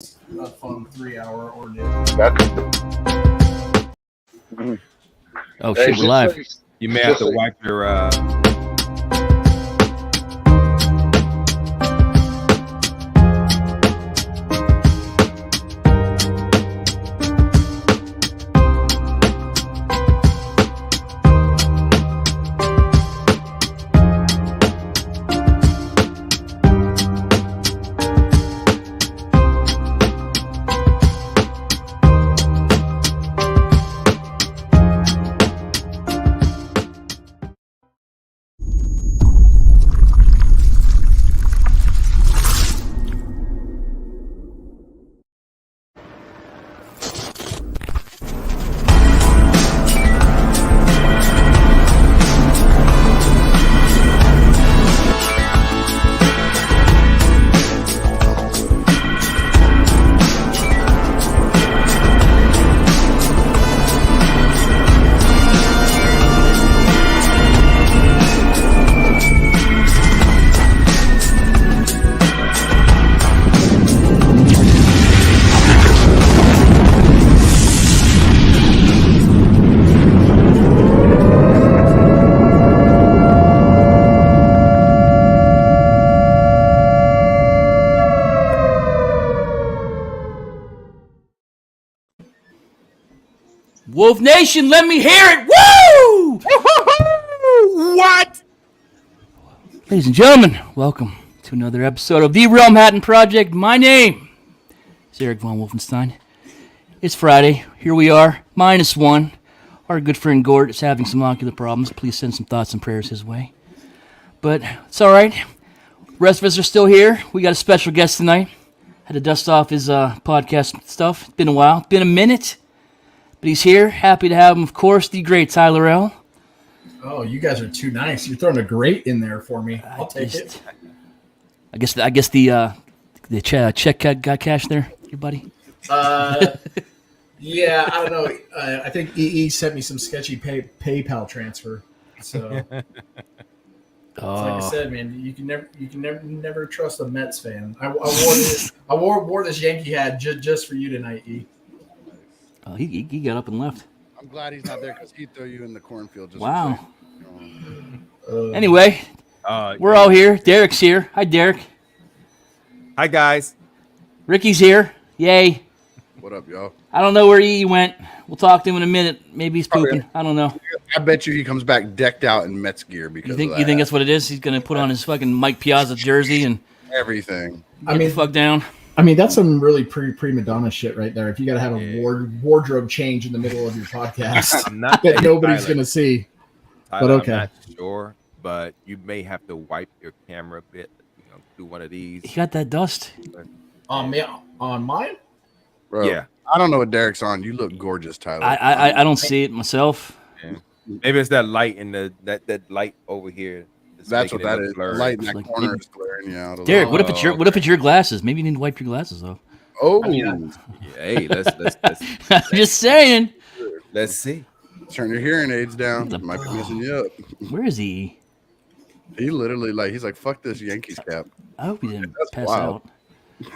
A fun 3-hour ordeal. Oh shit, we're live. You may have to wipe your Wolf Nation, let me hear it! Woo! what? Ladies and gentlemen, welcome to another episode of the Realmhattan Project. My name is Eric von Wolfenstein. It's Friday. Here we are, -1. Our good friend Gort is having some ocular problems. Please send some thoughts and prayers his way. But it's all right. The rest of us are still here. We got a special guest tonight. Had to dust off his podcast stuff. It's been a while. Been a minute. But he's here. Happy to have him, of course, the great Tyler L. Oh, you guys are too nice. You're throwing a great in there for me. I'll take it. I guess the check got cashed there, your buddy. Yeah, I don't know. I think EE sent me some sketchy PayPal transfer. So, like I said, man, you can never trust a Mets fan. I wore this Yankee hat just for you tonight, E. Oh, he got up and left. I'm glad he's not there because he'd throw you in the cornfield. Just wow. Anyway, we're all here. Derek's here. Hi, Derek. Hi guys. Ricky's here. Yay. What up, y'all? I don't know where he went. We'll talk to him in a minute. Maybe he's pooping. I don't know. I bet you he comes back decked out in Mets gear because you think that's what it is? He's gonna put on his fucking Mike Piazza jersey and everything. Get the fuck down. I mean, that's some really prima donna shit right there. If you got to have a wardrobe change in the middle of your podcast that nobody's going to see. Tyler, but okay. I'm not sure, but you may have to wipe your camera a bit. Do one of these. He got that dust. On mine? Bro, yeah. I don't know what Derek's on. You look gorgeous, Tyler. I don't see it myself. Yeah. Maybe it's that light in that light over here. That's what that is. Blurry. The light in that corner is glaring you out. Derek, what if it's your glasses? Maybe you need to wipe your glasses though. Oh, hey, let's I'm just saying. Let's see. Turn your hearing aids down. Might be messing you up. Where is he? He literally he's like, fuck this Yankees cap. I hope he didn't pass wild.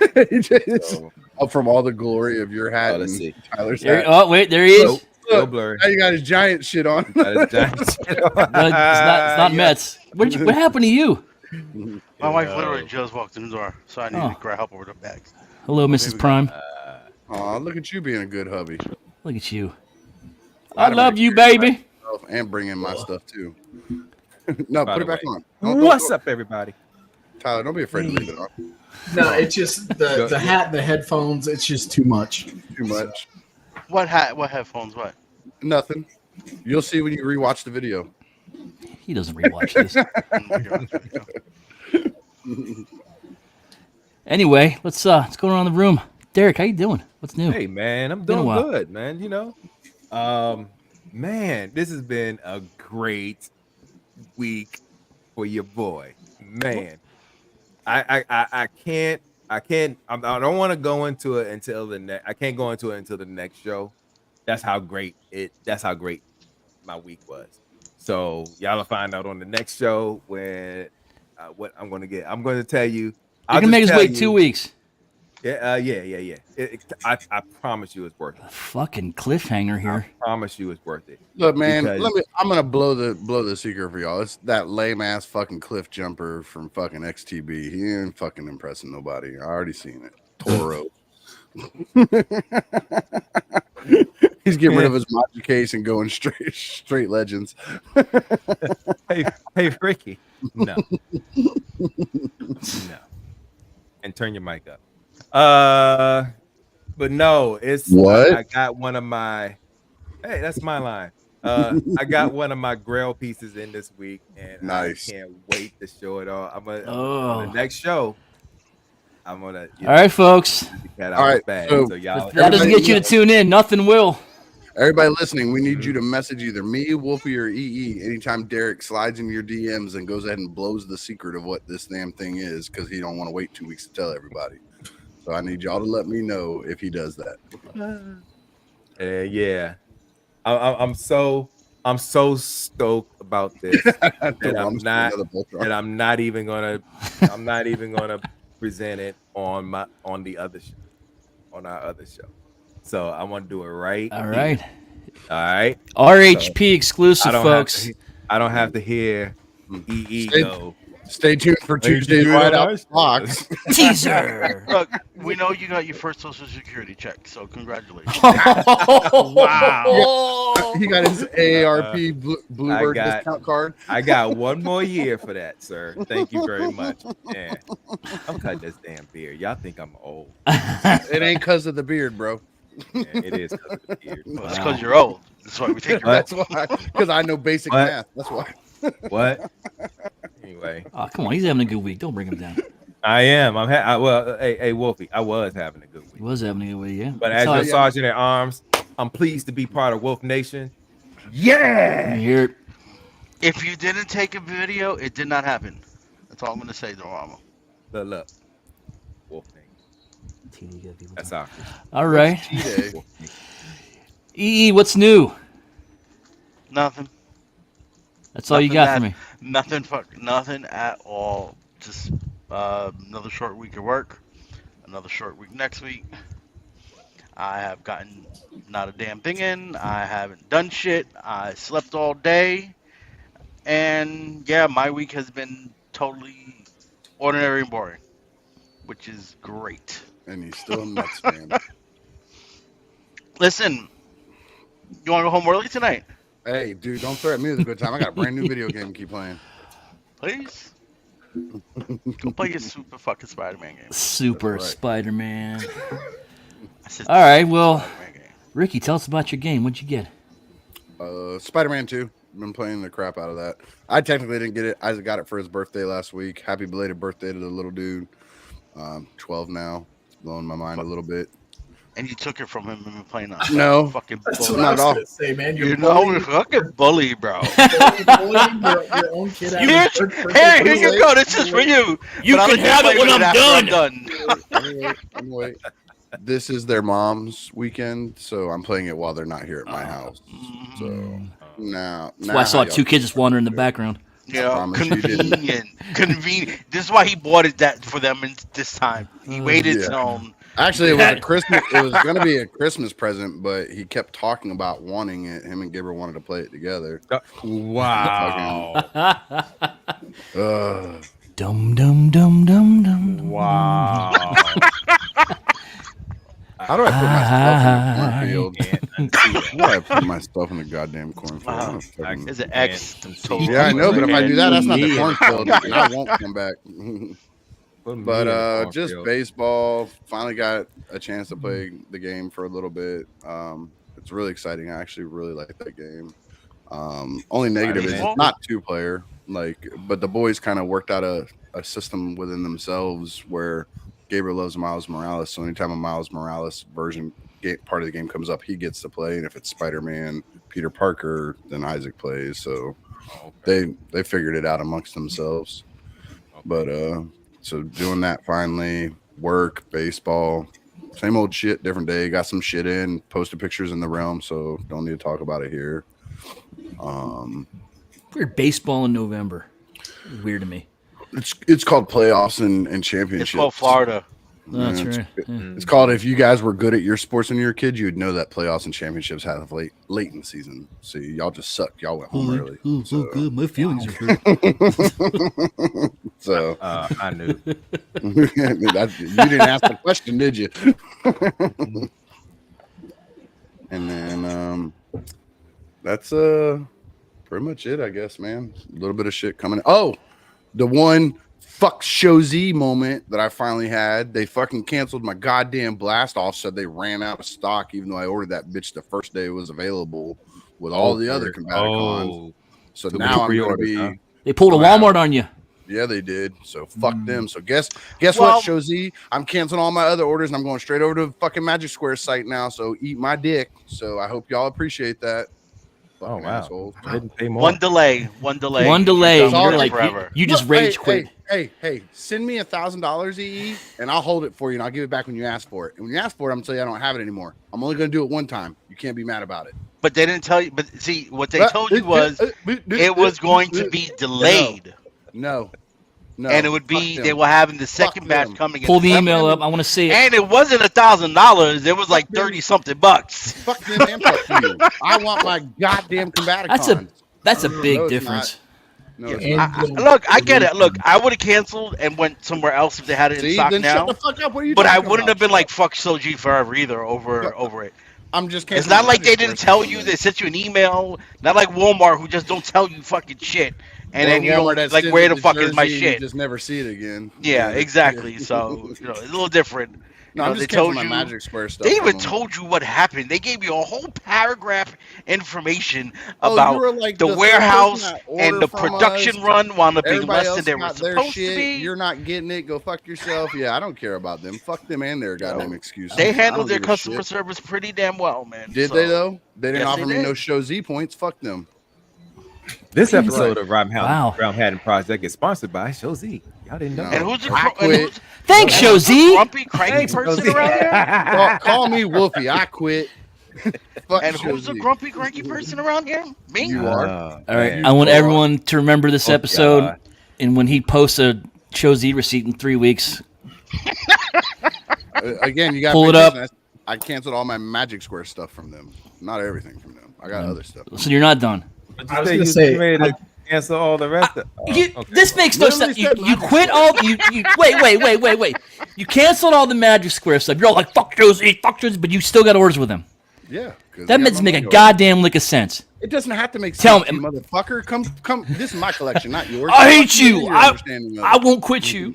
out. Up from all the glory of your hat. Let's see. Tyler's hat. Oh wait, there he is. So blurry. Now you got his giant shit on. It's not Mets. What happened to you? My wife literally just walked in the door, so I need to grab help over the bags. Hello, Mrs. Prime. Aw, look at you being a good hubby. Look at you. I love you, baby. And bring in my stuff too. No, put it back on. What's up, everybody? Tyler, don't be afraid to leave it on. No, it's just the hat and the headphones. It's just too much. Too much. What hat? What headphones? What? Nothing. You'll see when you rewatch the video. He doesn't rewatch this. Anyway, let's go around the room. Derek, how you doing? What's new? Hey man, I'm doing good, man. You know, man, this has been a great week for your boy, man. I don't want to go into it until the next. I can't go into it until the next show. That's how great my week was. So y'all will find out on the next show when what I'm going to get. I'm going to tell you. You can make us wait 2 weeks. Yeah. I promise you, it's worth it. Fucking cliffhanger here. I promise you, it's worth it. Look, man, Because- I'm gonna blow the secret for y'all. It's that lame ass fucking cliff jumper from fucking XTB. He ain't fucking impressing nobody. I already seen it. Toro. He's getting rid of his Machi case and going straight legends. hey, Ricky. No. And turn your mic up. But no, it's What? I got one of my. Hey, that's my line. I got one of my Grail pieces in this week, and Nice. I can't wait to show it all. On the next show. I'm gonna. All right, folks. All right, So y'all. That doesn't get you to tune in. Nothing will. Everybody listening, we need you to message either me, Wolfie, or EE anytime Derek slides into your DMs and goes ahead and blows the secret of what this damn thing is because he don't want to wait 2 weeks to tell everybody. So I need y'all to let me know if he does that. Yeah, I'm so stoked about this that I'm not even gonna present it on our other show. So I want to do it right. All right. All right. RHP exclusive, folks. I don't have to hear EE go. Stay tuned for Tuesday's Right Out the Box. Teaser. Look, we know you got your first Social Security check, so congratulations. Wow. He got his AARP Bluebird discount card. I got one more year for that, sir. Thank you very much. Yeah. I'm cutting this damn beard. Y'all think I'm old. It ain't because of the beard, bro. Yeah, it is because of the beard. Well, it's because you're old. That's why we take your That's why. Because I know basic math. That's why. What? Anyway. Oh, come on. He's having a good week. Don't bring him down. I am. Hey, Wolfie, I was having a good week. He was having a good week, yeah. But as your sergeant at arms, I'm pleased to be part of Wolf Nation. Yeah. Here. If you didn't take a video, it did not happen. That's all I'm going to say, Dorama. Look. Wolf Nation. That's our all right. EE, what's new? Nothing. That's all you got for me. Nothing at all. Just another short week of work. Another short week next week. I have gotten not a damn thing in. I haven't done shit. I slept all day. And yeah, my week has been totally ordinary and boring, which is great. And he's still a Mets fan. Listen, you want to go home early tonight? Hey, dude, don't threaten me with a good time. I got a brand new video game to keep playing. Please? Go play your super fucking Spider-Man game. Super Spider-Man. All right, well, Ricky, tell us about your game. What'd you get? Spider-Man 2. Been playing the crap out of that. I technically didn't get it. Isaac got it for his birthday last week. Happy belated birthday to the little dude. 12 now. It's blowing my mind a little bit. And you took it from him and been playing on. No, fucking That's bully. what I Not was at all. gonna say, man. You're no fucking bully, bro. bullying your own kid. Here you go. This is for you. You But can have it when I'm done. I'm wait. This is their mom's weekend, so I'm playing it while they're not here at my house. So now, That's why I saw two kids just wandering in the background. Yeah, convenient. This is why he bought it that for them this time. He waited till. Actually, it was a Christmas. It was going to be a Christmas present, but he kept talking about wanting it. Him and Gabriel wanted to play it together. Wow. Dum dum dum dum dum. Wow. How do I put myself in the cornfield? How do I put myself in the goddamn cornfield? Is it X? Yeah, I know, but if I do that, that's not the cornfield, and I won't come back. But just baseball. Finally got a chance to play the game for a little bit. It's really exciting. I actually really like that game. Only negative is it's not 2-player. But the boys kind of worked out a system within themselves where Gabriel loves Miles Morales. So anytime a Miles Morales part of the game comes up, he gets to play. And if it's Spider-Man, Peter Parker, then Isaac plays. So they figured it out amongst themselves. But so doing that finally, work, baseball, same old shit, different day. Got some shit in, posted pictures in the realm, so don't need to talk about it here. Weird baseball in November. Weird to me. It's called playoffs and championships. It's called Florida. That's right. It's called, if you guys were good at your sports when you were a kid, you would know that playoffs and championships have late in season. So y'all just sucked. Y'all went home early. Oh, good. My feelings are hurt. So I knew. you didn't ask the question, did you? And then that's pretty much it, I guess, man. A little bit of shit coming. Oh, the one fuck show Z moment that I finally had. They fucking canceled my goddamn blast off. Said they ran out of stock, even though I ordered that bitch the first day it was available with all the other Combaticons. So now I'm gonna be. Huh? They pulled a Walmart on you. Yeah, they did. So fuck them. So guess what, Show Z? I'm canceling all my other orders and I'm going straight over to the fucking Magic Square site now. So eat my dick. So I hope y'all appreciate that. Oh wow! Assholes. Didn't pay more. One delay. You're like forever. you just rage quit. Hey, send me $1,000 EE and I'll hold it for you and I'll give it back when you ask for it. And when you ask for it, I'm gonna tell you I don't have it anymore. I'm only gonna do it one time. You can't be mad about it. But they didn't tell you. But see, what they told you was it was going to be delayed. No. And it would be they were having the second batch coming. Pull the email up. I want to see it. And it wasn't $1,000. It was like $30-something bucks. Fuck them and fuck you. I want my goddamn Combaticons. That's a big difference. Look, I get it. Look, I would have canceled and went somewhere else if they had it in stock now. Shut the fuck up. What are you but I talking wouldn't about? have been like fuck Soji forever either over it. I'm just. It's not like they didn't tell you. They sent you an email. Not like Walmart, who just don't tell you fucking shit. And then you know, like, where the fuck is my shit? You just never see it again. Yeah, exactly. So it's a little different. No, I'm just told my you Magic Square stuff. They even told you what happened. They gave you a whole paragraph information about like the warehouse and the production run wound up being less than they were supposed to be. You're not getting it. Go fuck yourself. Yeah, I don't care about them. Fuck them and their goddamn excuses. They handled their customer service pretty damn well, man. Did they though? They didn't offer me no Show Z points. Fuck them. This episode of Realmhattan Project is sponsored by Show Z. Y'all didn't know. And who's Thanks, Show Z. Grumpy, cranky person around here? Call me Wolfie. I quit. And who's the grumpy, cranky person around here? Me. You are. All right. I want everyone to remember this episode, and when he posts a Show Z receipt in 3 weeks. Again, you got to pull it up. I canceled all my Magic Square stuff from them. Not everything from them. I got other stuff. So you're not done. I was going to say. Cancel all the rest of This makes no sense. You quit all. You wait. You canceled all the Magic Square stuff. You're all like fuck Josie, but you still got orders with them. Yeah, that doesn't make a goddamn lick of sense. It doesn't have to make sense. Tell me, motherfucker. Come. This is my collection, not yours. I hate you. I won't quit you.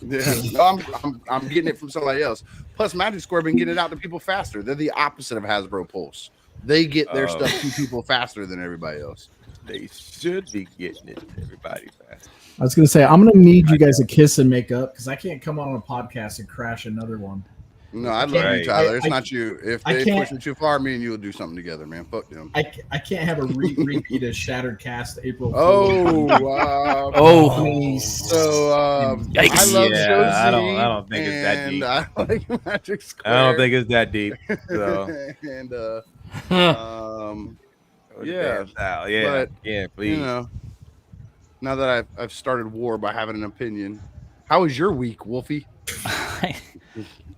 Yeah, no, I'm getting it from somebody else. Plus, Magic Square been getting it out to people faster. They're the opposite of Hasbro Pulse. They get their stuff to people faster than everybody else. They should be getting it to everybody fast. I was going to say, I'm going to need you guys to kiss and make up because I can't come on a podcast and crash another one. No, I love you, Tyler. It's not you. If they push me too far, me and you will do something together, man. Fuck them. I can't have a repeat of Shattered Cast April. So yikes. I love Show Z, I don't think it's that deep. I like Magic Square. I don't think it's that deep. So. And yeah, please. You know, now that I've started war by having an opinion, how was your week, Wolfie?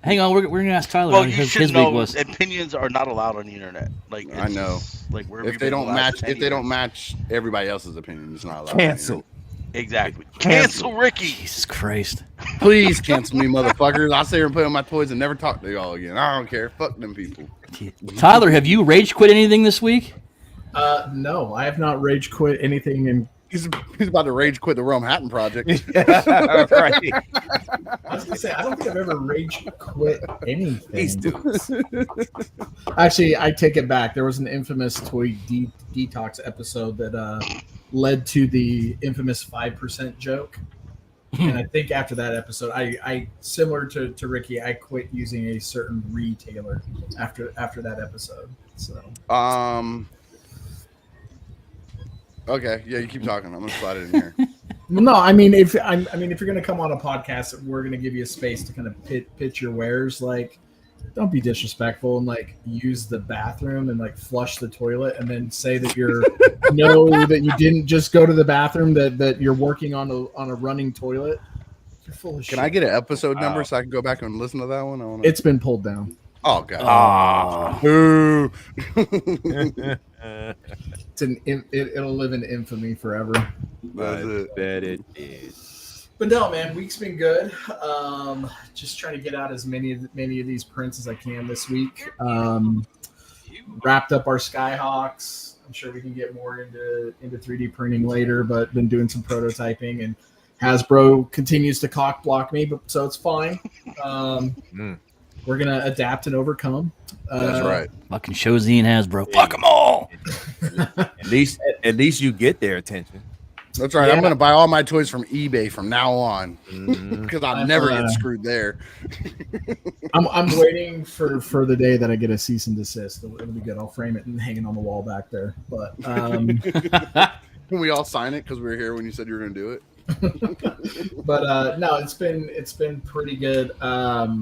Hang on, we're gonna ask Tyler. Well, you should know week was. Opinions are not allowed on the internet. Like I know, like if they don't match everybody else's opinion, it's not allowed. Cancel. Exactly. Cancel Ricky. Jesus Christ. Please cancel me, motherfuckers. I'll sit here and play with my toys and never talk to y'all again. I don't care. Fuck them people. Tyler, have you rage quit anything this week? No, I have not rage quit anything. And he's about to rage quit the Realmhattan Project. Right. I was gonna say, I don't think I've ever rage quit anything. These dudes. Actually, I take it back. There was an infamous toy detox episode that led to the infamous 5% joke. And I think after that episode, I similar to Ricky, I quit using a certain retailer after that episode. So okay, yeah, you keep talking. I'm gonna slide it in here. No, I mean if you're gonna come on a podcast, we're gonna give you a space to kind of pitch your wares. Like, don't be disrespectful and like use the bathroom and like flush the toilet and then say that that you didn't just go to the bathroom, that you're working on a running toilet. You're full of shit. Can I get an episode number so I can go back and listen to that one? It's been pulled down. Oh god. Boo. It'll live in infamy forever. That's it. Bet it is. But no, man, week's been good. Just trying to get out as many of these prints as I can this week. Wrapped up our Skyhawks. I'm sure we can get more into 3D printing later, but been doing some prototyping, and Hasbro continues to cock block me, but so it's fine. We're gonna adapt and overcome. That's right. Fucking Shozi and Hasbro. Fuck them all. At least you get their attention. That's right. Yeah. I'm going to buy all my toys from eBay from now on because I'll I'm, never get screwed there. I'm waiting for the day that I get a cease and desist. It'll be good. I'll frame it and hang it on the wall back there. But Can we all sign it because we were here when you said you were going to do it? but no, it's been pretty good. I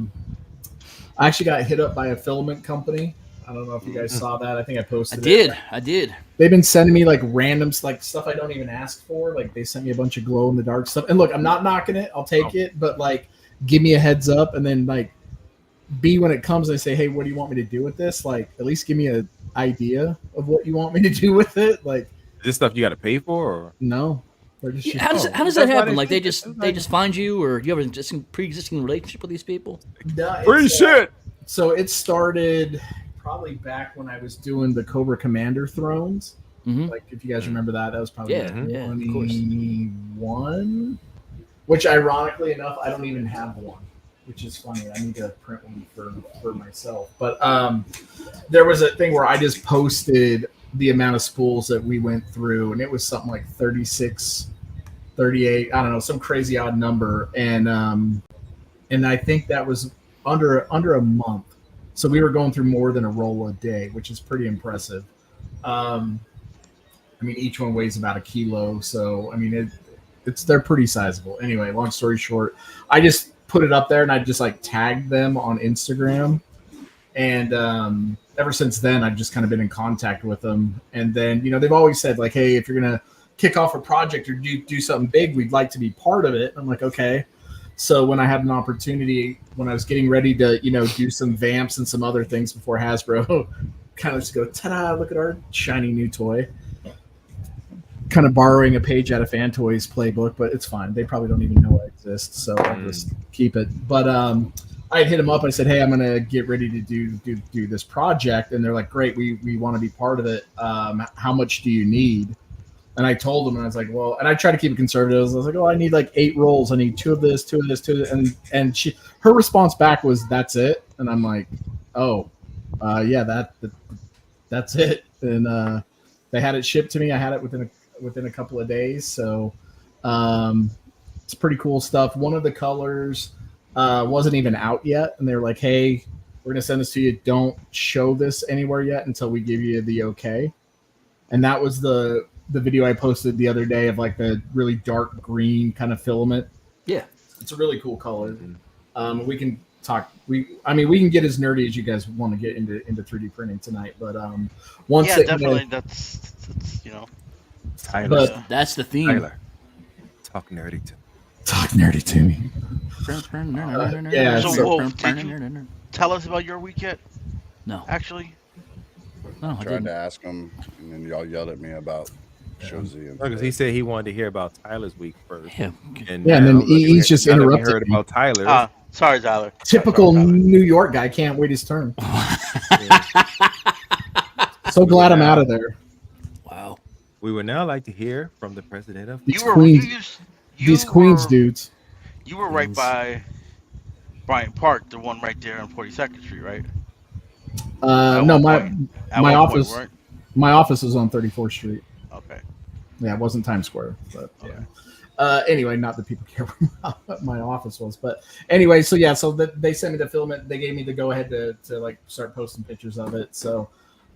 actually got hit up by a filament company. I don't know if you guys saw that. I think I posted it. I did. They've been sending me like random like stuff I don't even ask for. Like they sent me a bunch of glow in the dark stuff. And look, I'm not knocking it. I'll take it, but like give me a heads up, and then like B, when it comes, I say, hey, what do you want me to do with this? Like at least give me an idea of what you want me to do with it. Like Is this stuff you got to pay for? Or? no. They're just How does that happen? Like they just find you, or do you have a pre-existing relationship with these people? Free shit. So it started probably back when I was doing the Cobra Commander thrones. Mm-hmm. Like if you guys remember that was probably Yeah, of course. 21. Which ironically enough, I don't even have one, which is funny. I need to print one for myself. But there was a thing where I just posted the amount of spools that we went through, and it was something like 36, 38, I don't know, some crazy odd number. And I think that was under a month. So we were going through more than a roll a day, which is pretty impressive. I mean, each one weighs about a kilo. So, I mean, they're pretty sizable. Anyway, long story short, I just put it up there and I just like tagged them on Instagram. And ever since then, I've just kind of been in contact with them. And then, they've always said like, hey, if you're going to kick off a project or do something big, we'd like to be part of it. I'm like, okay. So when I had an opportunity, when I was getting ready to, do some vamps and some other things before Hasbro kind of just go, ta-da, look at our shiny new toy. Kind of borrowing a page out of Fan Toys playbook, but it's fine. They probably don't even know I exist, so I'll just keep it. But I had hit them up. I said, hey, I'm going to get ready to do this project. And they're like, great, we want to be part of it. How much do you need? And I told them, and I was like, well, and I try to keep it conservative. I was like, oh, I need like 8 rolls. I need 2 of this, 2 of this, 2 of this. And her response back was, that's it. And I'm like, oh, yeah, that's it. And they had it shipped to me. I had it within a couple of days. So it's pretty cool stuff. One of the colors wasn't even out yet. And they were like, hey, we're going to send this to you. Don't show this anywhere yet until we give you the okay. And that was the video I posted the other day of like the really dark green kind of filament. Yeah. It's a really cool color. We can talk. We can get as nerdy as you guys want to get into 3D printing tonight. But definitely. That's Tyler. But that's the theme. Tyler. Talk nerdy to me. Yeah. So, So, Wolf, did you tell us about your week yet? No. Actually, No, I Tried didn't. to ask him, and then y'all yelled at me about Shozi. And because he said he wanted to hear about Tyler's week first. Yeah. And Yeah, and then now, he's just now that we interrupted heard me. about Tyler. sorry, Tyler. Typical Sorry, Tyler. New York guy can't wait his turn. So glad I'm out of there. Wow. We would now like to hear from the president of These You were Queens, you these Queens were- dudes. You were right by Bryant Park, the one right there on 42nd Street, right? At No, one my point. At my one point, office weren't? my office is on 34th Street. Okay. Yeah, it wasn't Times Square, but yeah. Anyway, not that people care what my office was, but anyway, so yeah, so they sent me the filament. They gave me the go ahead to like start posting pictures of it. So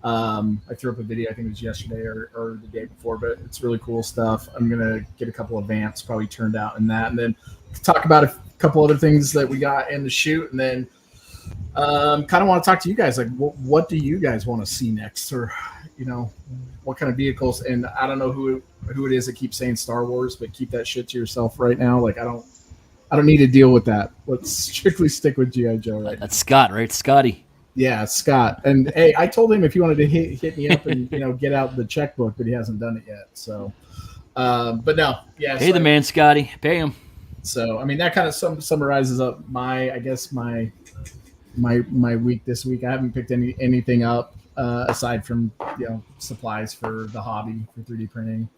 I threw up a video. I think it was yesterday or the day before, but it's really cool stuff. I'm gonna get a couple of vamps probably turned out in that, and then talk about a couple other things that we got in the shoot, and then kind of want to talk to you guys. Like, what do you guys want to see next, or what kind of vehicles? And I don't know who it is that keeps saying Star Wars, but keep that shit to yourself right now. Like, I don't I don't need to deal with that. Let's strictly stick with GI Joe right now. That's Scott, right? Scotty. Yeah, Scott. And hey, I told him if he wanted to hit me up and get out the checkbook, but he hasn't done it yet. So, but no, yeah. Pay the man, Scotty. Pay him. So I mean, that kind of summarizes up my week this week. I haven't picked anything up aside from supplies for the hobby for 3D printing.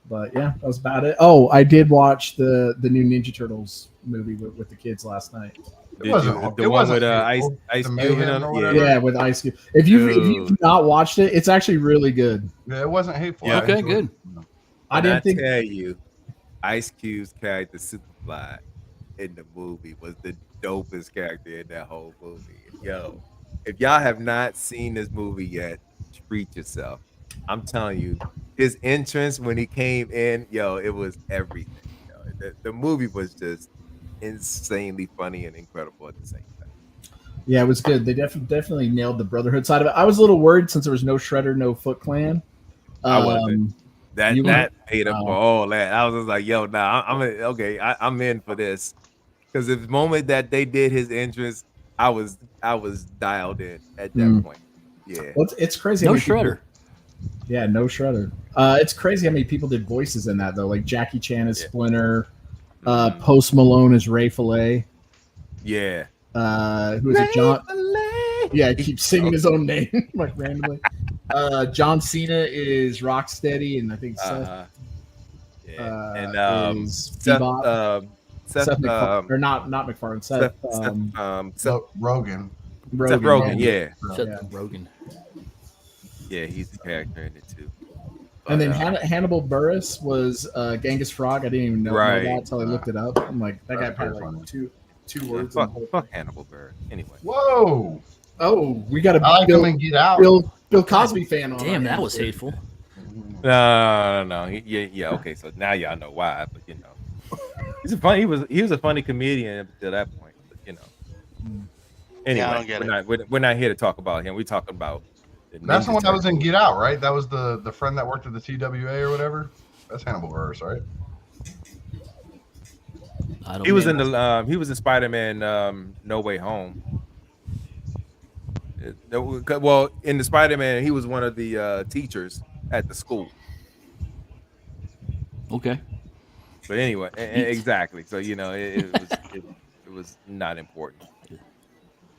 But yeah, that was about it. Oh, I did watch the new Ninja Turtles movie with the kids last night. The one with Ice Cube in it? Yeah, with Ice Cube. If you've not watched it, it's actually really good. Yeah, it wasn't hateful. Yeah. Okay, good. I didn't think. Tell you, Ice Cube's character Superfly in the movie was the dopest character in that whole movie. Yo, if y'all have not seen this movie yet, treat yourself. I'm telling you, his entrance when he came in, it was everything. The movie was just insanely funny and incredible at the same time. Yeah, it was good. They definitely nailed the brotherhood side of it. I was a little worried since there was no Shredder, no Foot Clan. I wasn't. That made up for all that. I was just like, I'm in for this. Because the moment that they did his entrance, I was dialed in at that point. Yeah. Well, it's crazy. No Shredder. Yeah, no Shredder. It's crazy how many people did voices in that though. Like Jackie Chan as Splinter, Post Malone as Ray Fillet. Yeah. Who is it? John. Yeah, he keeps singing his own name like randomly. John Cena is Rocksteady, and I think Seth. And is Seth MacFarlane, or not McFarlane. Seth Rogen. Seth Rogen, yeah. Seth Rogen. Yeah, he's the character in it too. But, and then Hannibal Buress was Genghis Frog. I didn't even know that until I looked it up. I'm like, that guy probably like two words. Fuck Hannibal Buress. Anyway. Whoa. Oh, we got a Get Out. Bill Cosby fan on. Damn, that was hateful. No. Yeah. Okay, so now y'all know why. But he's a funny. He was a funny comedian up to that point. But anyway, I don't get it. We're not here to talk about him. We're talking about. That's the one that was in Get Out, right? That was the friend that worked at the TWA or whatever. That's Hannibal Buress, right? He was in Spider-Man No Way Home. Well, in the Spider-Man, he was one of the teachers at the school. Okay. But anyway, exactly. So it was not important.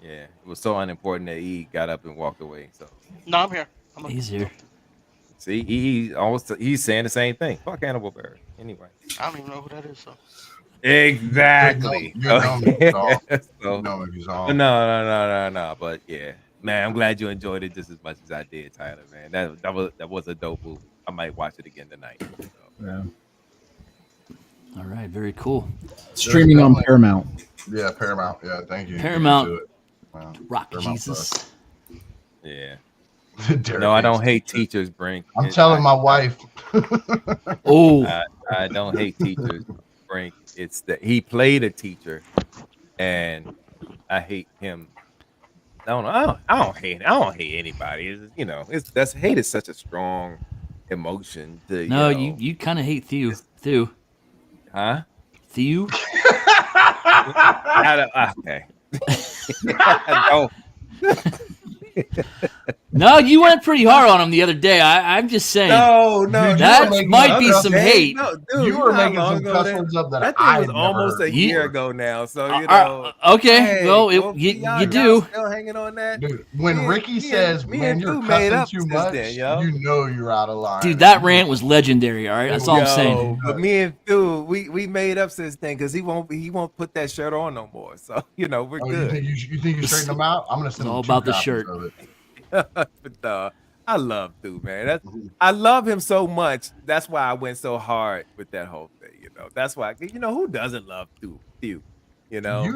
Yeah, it was so unimportant that he got up and walked away. So no, I'm here. He's here. See, he's saying the same thing. Fuck Hannibal Buress. Anyway, I don't even know who that is. So exactly. No. But yeah, man, I'm glad you enjoyed it just as much as I did, Tyler. Man, that was a dope movie. I might watch it again tonight. So. Yeah. All right, very cool. Streaming on Paramount. Yeah, Paramount. Yeah, thank you. Paramount. Wow. Rock Paramount Jesus. Yeah. No, I don't hate teachers, Brink. I'm telling my wife. I don't hate teachers, Brink. It's that he played a teacher, and I hate him. I don't hate anybody. Hate is such a strong emotion. You kind of hate Thew. Huh? Thew? Okay. No. No, you went pretty hard on him the other day. I'm just saying. No, that might be some hate. No, dude, you were making some cuss words up that I was almost a year ago now. So okay, hey, well, you do. Still hanging on that, dude. When Ricky says, "Man, you're cussing too much," you know you're out of line. Dude, that rant was legendary. All right, that's all I'm saying. But me and Stu, we made up since then because he won't put that shirt on no more. So we're good. You think you straighten him out? I'm gonna send. It's all about the shirt. But I love Stu, man. I love him so much. That's why I went so hard with that whole thing. That's why. Who doesn't love Stu? You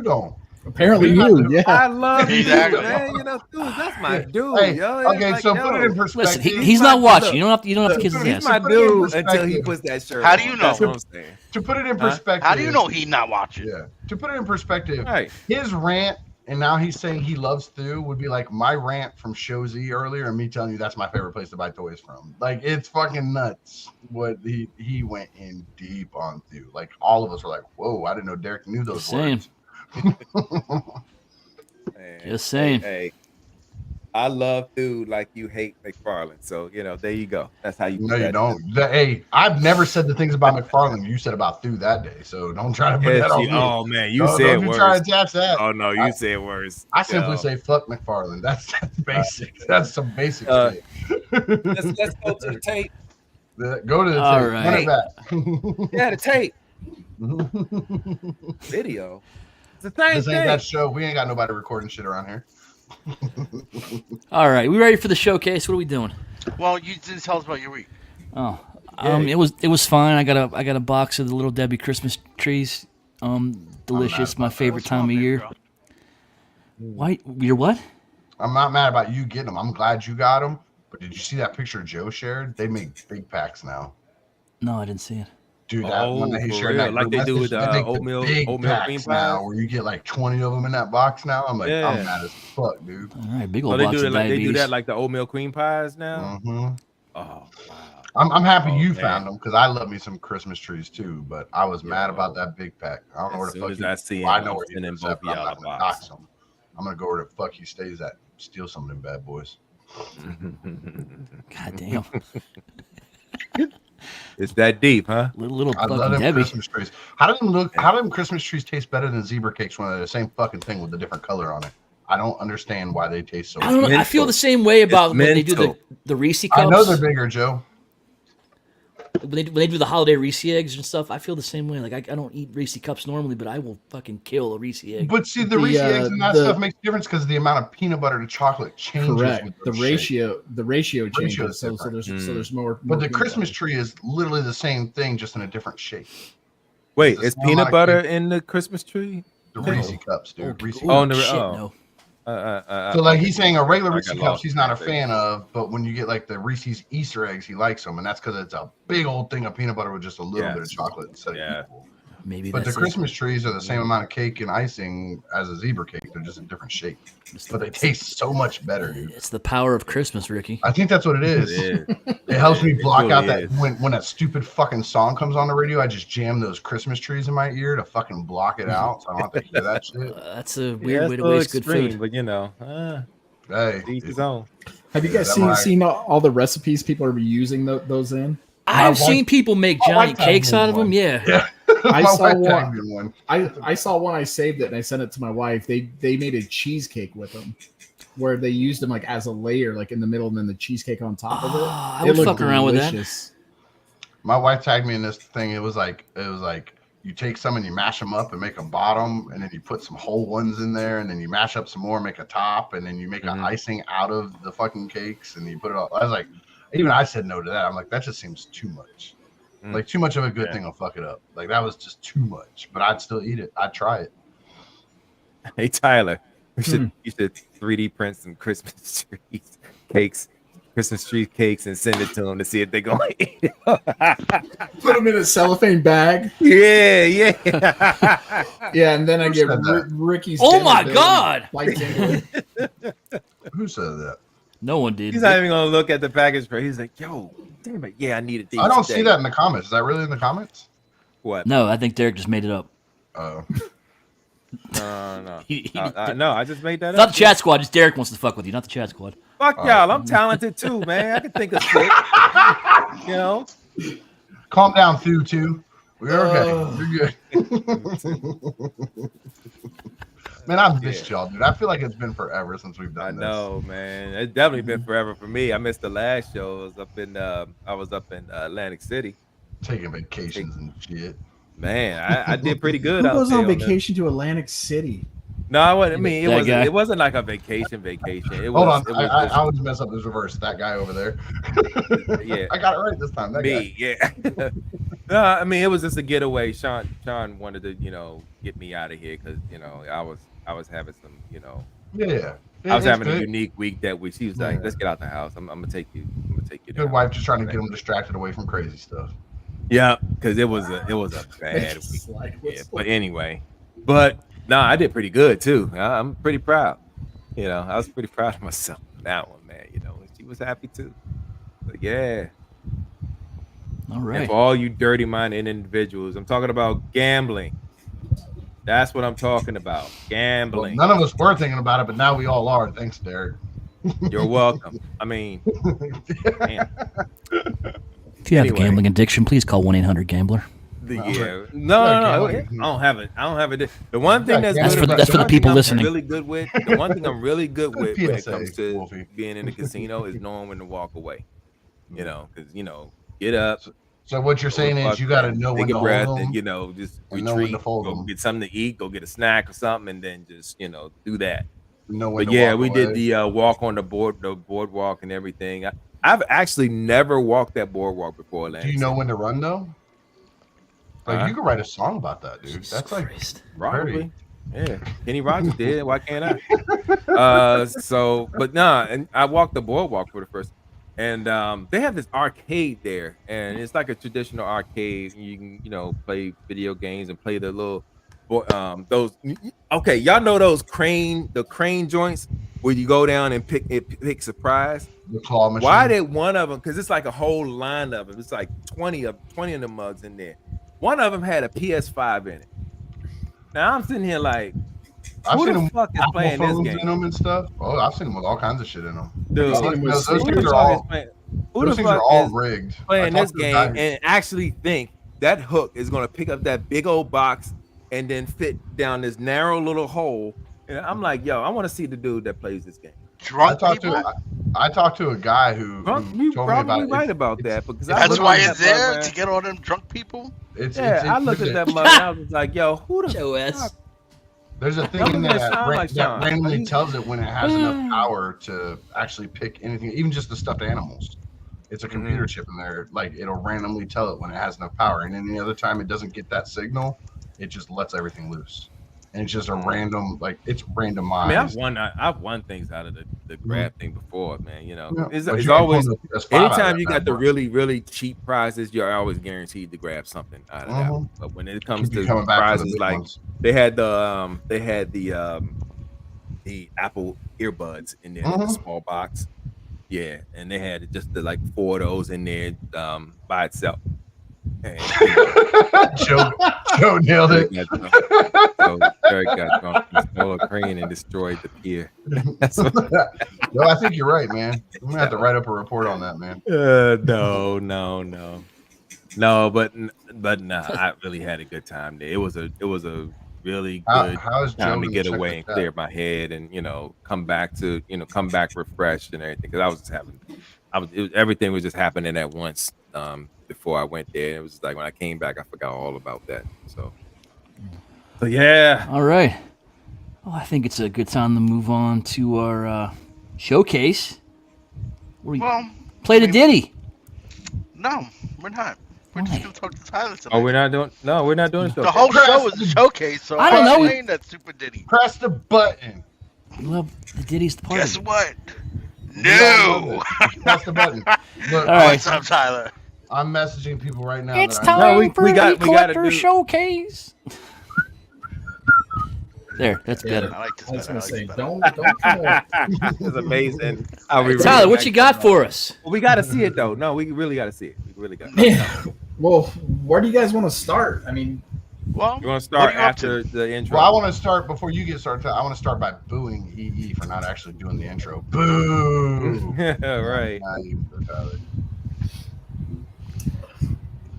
don't. Apparently you. Yeah. I love you, Exactly. man. Dude, that's my dude. Hey, yo. Okay, so put it in perspective. Listen, he's not watching. You don't have to kiss his He's ass. my dude until he puts that shirt. How do you on. know? That's what I'm saying. To put it in perspective. How do you know he's not watching? Yeah. To put it in perspective, Right. his rant and now he's saying he loves Thew would be like my rant from Show Z earlier and me telling you that's my favorite place to buy toys from. Like, it's fucking nuts what he went in deep on Thew. Like, all of us were like, whoa, I didn't know Derek knew those words. Just saying. Hey, I love Thew like you hate McFarlane. So, there you go. That's how you No, you don't. Hey, I've never said the things about McFarlane you said about Thew that day. So don't try to put that on me. Oh, man, you said don't worse. Try to attach that. Oh, no, you said worse. I simply say fuck McFarlane. That's basic. That's some basic shit. Let's go to the tape. Go to the All tape. right. Run it back. Yeah, the tape. Video. It's the same This ain't thing. that show. We ain't got nobody recording shit around here. All right, we ready for the showcase? What are we doing? Well, you didn't tell us about your week. Oh, it was fine. I got a box of the Little Debbie Christmas trees. Delicious, my favorite time of year. Why? You're what? I'm not mad about you getting them. I'm glad you got them. But did you see that picture Joe shared? They make big packs now. No, I didn't see it. Dude, that one that he shared, that like they do with oatmeal cream pies now, where you get like 20 of them in that box now. I'm like, I'm mad as fuck, dude. All right, big old they box do of like diabetes. they do that like the oatmeal cream pies now. Mm-hmm. Oh, wow. I'm happy you found them because I love me some Christmas trees too. But I was mad about that big pack. I don't know where the fuck. I know where he is. I'm not gonna dox him. I'm gonna go where the fuck he stays at. Steal some of them bad boys. God damn. It's that deep, huh? Little I love them Christmas trees. How do them look? How do them Christmas trees taste better than zebra cakes when they're the same fucking thing with a different color on it? I don't understand why they taste so. I don't know. I feel the same way about when they do the Reese cups. I know they're bigger, Joe. When they do the holiday Reese eggs and stuff, I feel the same way. Like I don't eat Reese cups normally, but I will fucking kill a Reese egg. But see, the Reese eggs and that stuff makes a difference because the amount of peanut butter to chocolate changes. Correct. The ratio changes. So there's more. But the Christmas tree is literally the same thing, just in a different shape. Wait, is peanut butter in the Christmas tree? The Reese cups, dude. Reese no. So like he's saying a regular Reese cups he's not a fan of, but when you get like the Reese's Easter eggs, he likes them, and that's because it's a big old thing of peanut butter with just a little bit of chocolate instead of equal. Maybe. But the Christmas trees are the same amount of cake and icing as a zebra cake. They're just a different shape, but they taste so much better, dude. It's the power of Christmas, Ricky. I think that's what it is. It helps me block out that when that stupid fucking song comes on the radio, I just jam those Christmas trees in my ear to fucking block it out, so I don't have to hear that shit. That's a weird way to waste good food. But hey, each his own. Have you guys seen all the recipes people are using those in? I've seen people make giant cakes out of them. Yeah. I saw one. I saw one. I saved it and I sent it to my wife. They made a cheesecake with them, where they used them like as a layer, like in the middle, and then the cheesecake on top of it. I would fuck around with that. My wife tagged me in this thing. It was like you take some and you mash them up and make a bottom, and then you put some whole ones in there, and then you mash up some more, make a top, and then you make an icing out of the fucking cakes, and you put it all. I was like, even I said no to that. I'm like, that just seems too much. Like too much of a good thing will fuck it up. Like that was just too much, but I'd still eat it. I'd try it. Hey Tyler, you should 3D print some Christmas trees, cakes, Christmas tree cakes, and send it to them to see if they're gonna eat it. Put them in a cellophane bag. Yeah. Yeah, and then I get Ricky's. Oh my god! Who said that? No one did. He's not even gonna look at the package. He's like, "Yo, damn it, yeah, I needed these." I don't see that in the comments. Is that really in the comments? What? No, I think Derek just made it up. Oh. No. No, I just made that up. Not the chat squad. Just Derek wants to fuck with you, not the chat squad. Fuck y'all. I'm talented too, man. I can think of shit. You know. Calm down, Thew. Too. We're okay. You're good. Man, I've missed y'all, dude. I feel like it's been forever since we've done this. I know, man. It's definitely been forever for me. I missed the last show. I was up in Atlantic City. Taking vacations and shit. Man, I did pretty good. Who goes on vacation to Atlantic City? No, I wasn't. I mean, it wasn't like a vacation. Hold on, I always mess up this reverse. That guy over there. Yeah, I got it right this time. That guy. Yeah. No, I mean, it was just a getaway. Sean wanted to, get me out of here because I was having some, Yeah. I was having a unique week that week. She was like, "Let's get out the house. I'm gonna take you. Good wife just trying to get him distracted away from crazy stuff. Yeah, because it was a bad week. Yeah, but anyway, but I did pretty good too. I'm pretty proud. You know, I was pretty proud of myself for that one, man. You know, and she was happy too. But yeah. All And right. for all you dirty-minded individuals, I'm talking about gambling. That's what I'm talking about. Well, Gambling. none of us were thinking about it, but now we all are. Thanks, Derek. You're welcome. I mean, man. If you have a gambling addiction, please call 1-800-GAMBLER. No. I don't have it. The one thing that's good that's for the people listening. Really good with the one thing I'm really good with when it PSA, comes to Wolfie. being in the casino is knowing when to walk away. You know, because get up. So what you're saying is you got to know when take to a breath hold them, and just and know when retreat. to fold Go them. get something to eat. Go get a snack or something, and then just do that. Know when But to yeah, walk we away. did the walk on the boardwalk and everything. I've actually never walked that boardwalk before. Do you know when to run though? Like you could write a song about that, dude. That's like probably. Yeah, Kenny Rogers did. Why can't I? And I walked the boardwalk for the first. And they have this arcade there, and it's like a traditional arcade. You can play video games and play the little those. Okay, y'all know the crane joints where you go down and pick surprise. The claw machine. Why did one of them? Because it's like a whole line of them. It's like 20 of the mugs in there. One of them had a PS5 in it. Now I'm sitting here like, who the fuck is playing this game? In them and stuff. Oh, I've seen them with all kinds of shit in them. Dude, those things are all rigged. Playing this game and actually think that hook is going to pick up that big old box and then fit down this narrow little hole. And I'm like, yo, I want to see the dude that plays this game. I talked to a guy who told me about right about that because that's why it's there to get all them drunk people. I looked at that mug and I was like, yo, who the fuck? There's a thing that randomly tells it when it has enough power to actually pick anything, even just the stuffed animals. It's a computer chip in there. Like it'll randomly tell it when it has enough power, and any other time it doesn't get that signal, it just lets everything loose. And it's just a random, it's randomized. I mean, I've won things out of the grab thing before, man. It's always anytime you got the really, really cheap prizes, you're always guaranteed to grab something out of that. But when it comes to prizes like they had the Apple earbuds in there, the small box. Yeah, and they had just 4 of those in there by itself. And, Joe nailed it. Derek got drunk and stole a crane and destroyed the pier. No, I think you're right, man. I'm gonna have to write up a report on that, man. No, but nah, I really had a good time there. It was a really good time to get away and clear my head and come back refreshed and everything because everything was just happening at once before I went there. It was just like when I came back I forgot all about that. So yeah. All right. Well, I think it's a good time to move on to our showcase. Play the ditty. No, we're not. We're just gonna talk to Tyler tonight. Oh, we're not doing a showcase. The whole show is a showcase, so I don't know. Playing that super ditty. Press the button. Well, the ditty's the part. Guess what? No. Press the button. Look, all right. What's up, Tyler? I'm messaging people right now. It's time for the collector showcase. There, that's better. I like this. I was better. gonna say, better. don't come on. It's amazing. Tyler, what you got for us? Well, we got to see it though. No, we really got to see it. We really got. Yeah. Well, where do you guys want to start? I mean, Well, you want to start after the intro? Well, I want to start before you get started. I want to start by booing EE for not actually doing the intro. Boo! Right.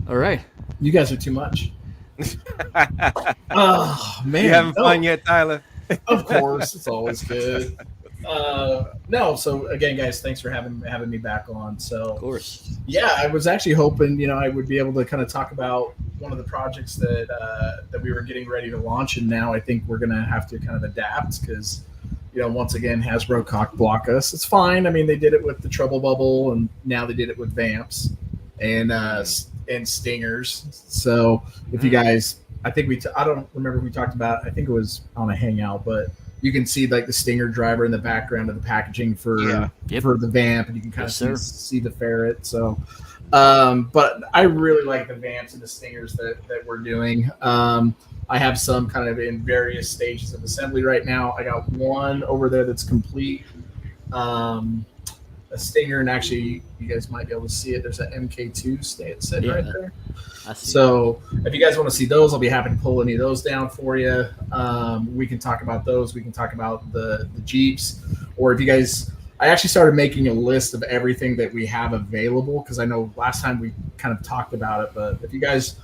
All right. you guys are too much. Oh man, you having fun yet, Tyler? Of course, it's always good. No, so again, guys, thanks for having me back on. So, Of course. yeah, I was actually hoping, I would be able to kind of talk about one of the projects that we were getting ready to launch, and now I think we're gonna have to kind of adapt because, once again, Hasbro cock block us. It's fine. I mean, they did it with the Trouble Bubble, and now they did it with Vamps and Stingers. So, if you guys, I think I don't remember who we talked about. I think it was on a Hangout, but you can see like the Stinger driver in the background of the packaging for the Vamp, and you can kind of see the ferret. So, but I really like the Vamps and the Stingers that we're doing. I have some kind of in various stages of assembly right now. I got one over there that's complete. A Stinger, and actually, you guys might be able to see it. There's an MK2 sitting right there. I see. So if you guys want to see those, I'll be happy to pull any of those down for you. We can talk about those. We can talk about the Jeeps, or if you guys, I actually started making a list of everything that we have available because I know last time we kind of talked about it. But if you guys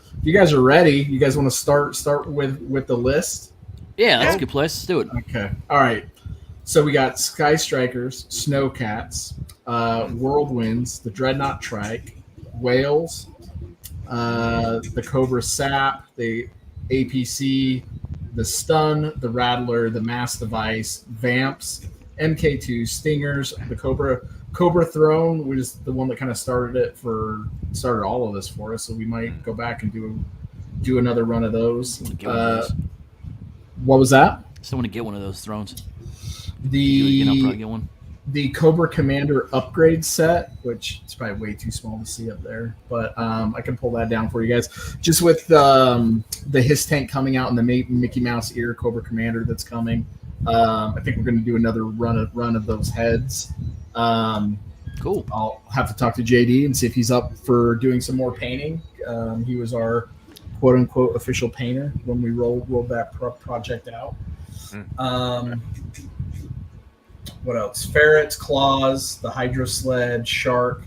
are ready, you guys want to start with the list? Yeah, that's a good place. Let's do it. Okay. All right. So we got Sky Strikers, Snowcats, Whirlwinds, the Dreadnought Trike, Whales, the Cobra Sap, the APC, the Stun, the Rattler, the Mass Device, Vamps, MK2, Stingers, the Cobra Throne, which is the one that kind of started all of this for us. So we might go back and do another run of those. What was that? Still want to get one of those thrones. I'll probably get one. The Cobra Commander upgrade set, which is probably way too small to see up there, but I can pull that down for you guys. Just with the Hiss tank coming out and the Mickey Mouse ear Cobra Commander that's coming, I think we're going to do another run of those heads. Cool. I'll have to talk to JD and see if he's up for doing some more painting. He was our quote unquote official painter when we rolled that project out. What else? Ferrets, Claws, the Hydro Sled, Shark,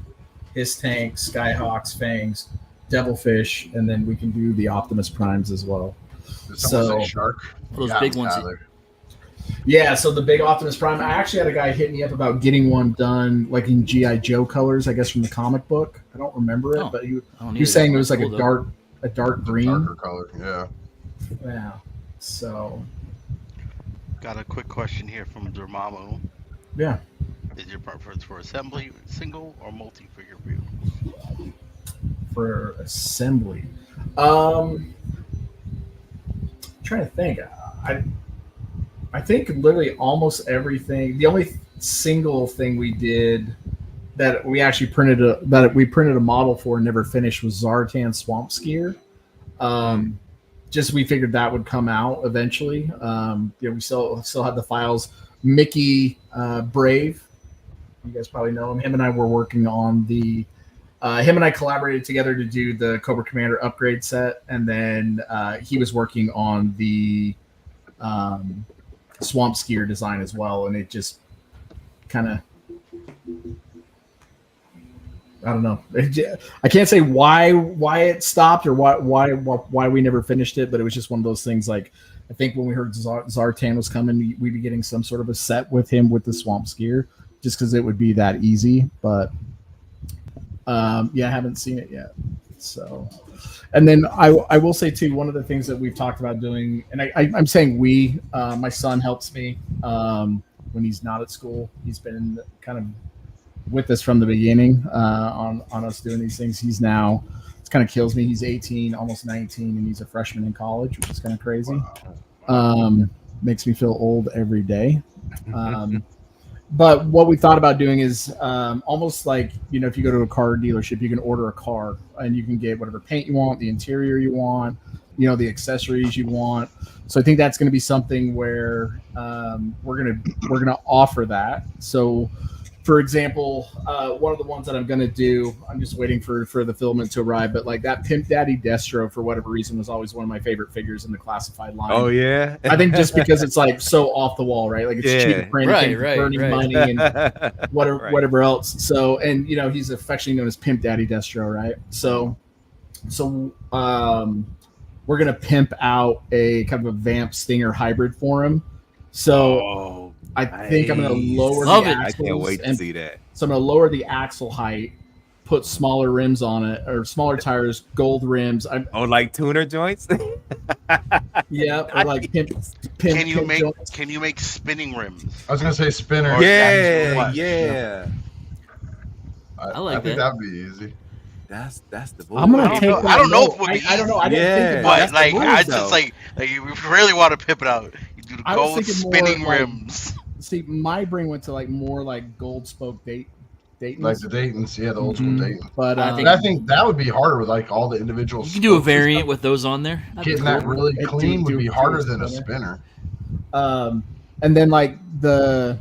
Hiss Tank, Skyhawks, Fangs, Devilfish, and then we can do the Optimus Primes as well. Did someone say Shark? Those big ones. Yeah, so the big Optimus Prime. I actually had a guy hit me up about getting one done, like in G.I. Joe colors, I guess from the comic book. I don't remember it, but he was saying it was like a dark green. Darker color, yeah. Yeah. So. Got a quick question here from Dormammu. Yeah. Is your preference for assembly, single, or multi-figure view? For assembly, trying to think. I think literally almost everything. The only single thing we did that we actually printed a model for and never finished was Zartan Swamp Skier. Just we figured that would come out eventually. We still had the files. Mickey Brave, you guys probably know him. Him and I were working on him and I collaborated together to do the Cobra Commander upgrade set, and then he was working on the Swamp Skier design as well, and it just kind of, I don't know. I can't say why it stopped or why we never finished it, but it was just one of those things. Like, I think when we heard Zartan was coming, we'd be getting some sort of a set with him with the Swamp Skier, just because it would be that easy. But I haven't seen it yet. So, and then I will say too, one of the things that we've talked about doing, and I'm saying my son helps me when he's not at school. He's been kind of with us from the beginning on us doing these things. He's now, it kind of kills me. He's 18, almost 19, and he's a freshman in college, which is kind of crazy. Makes me feel old every day. But what we thought about doing is almost like, if you go to a car dealership, you can order a car and you can get whatever paint you want, the interior you want, the accessories you want. So I think that's going to be something where we're gonna offer that. So, for example, one of the ones that I'm going to do, I'm just waiting for the filament to arrive, but like that Pimp Daddy Destro, for whatever reason, was always one of my favorite figures in the classified line. Oh, yeah? I think just because it's like so off the wall, right? Like it's cheap printing, burning money, and whatever else. So, and he's affectionately known as Pimp Daddy Destro, right? So we're going to pimp out a kind of a Vamp Stinger hybrid for him. So I think I'm going to lower the axles. I can't wait to see that. So I'm going to lower the axle height, put smaller rims on it, or smaller tires, gold rims. Like tuner joints? Yeah, or like pimp Can you joints. make spinning rims? I was gonna say spinner. Yeah. I think that'd be easy. That's the I'm gonna take. I don't know if it would be. I don't know. I didn't think but about like, I just like you really want to pimp it out. You do the gold spinning rims. See, my brain went to like more like gold spoke Dayton's. Like the Dayton's, yeah, the old school Dayton. But I think that would be harder with like all the individual. You can do a variant with those on there. Getting that really clean would be harder than a spinner. And then like the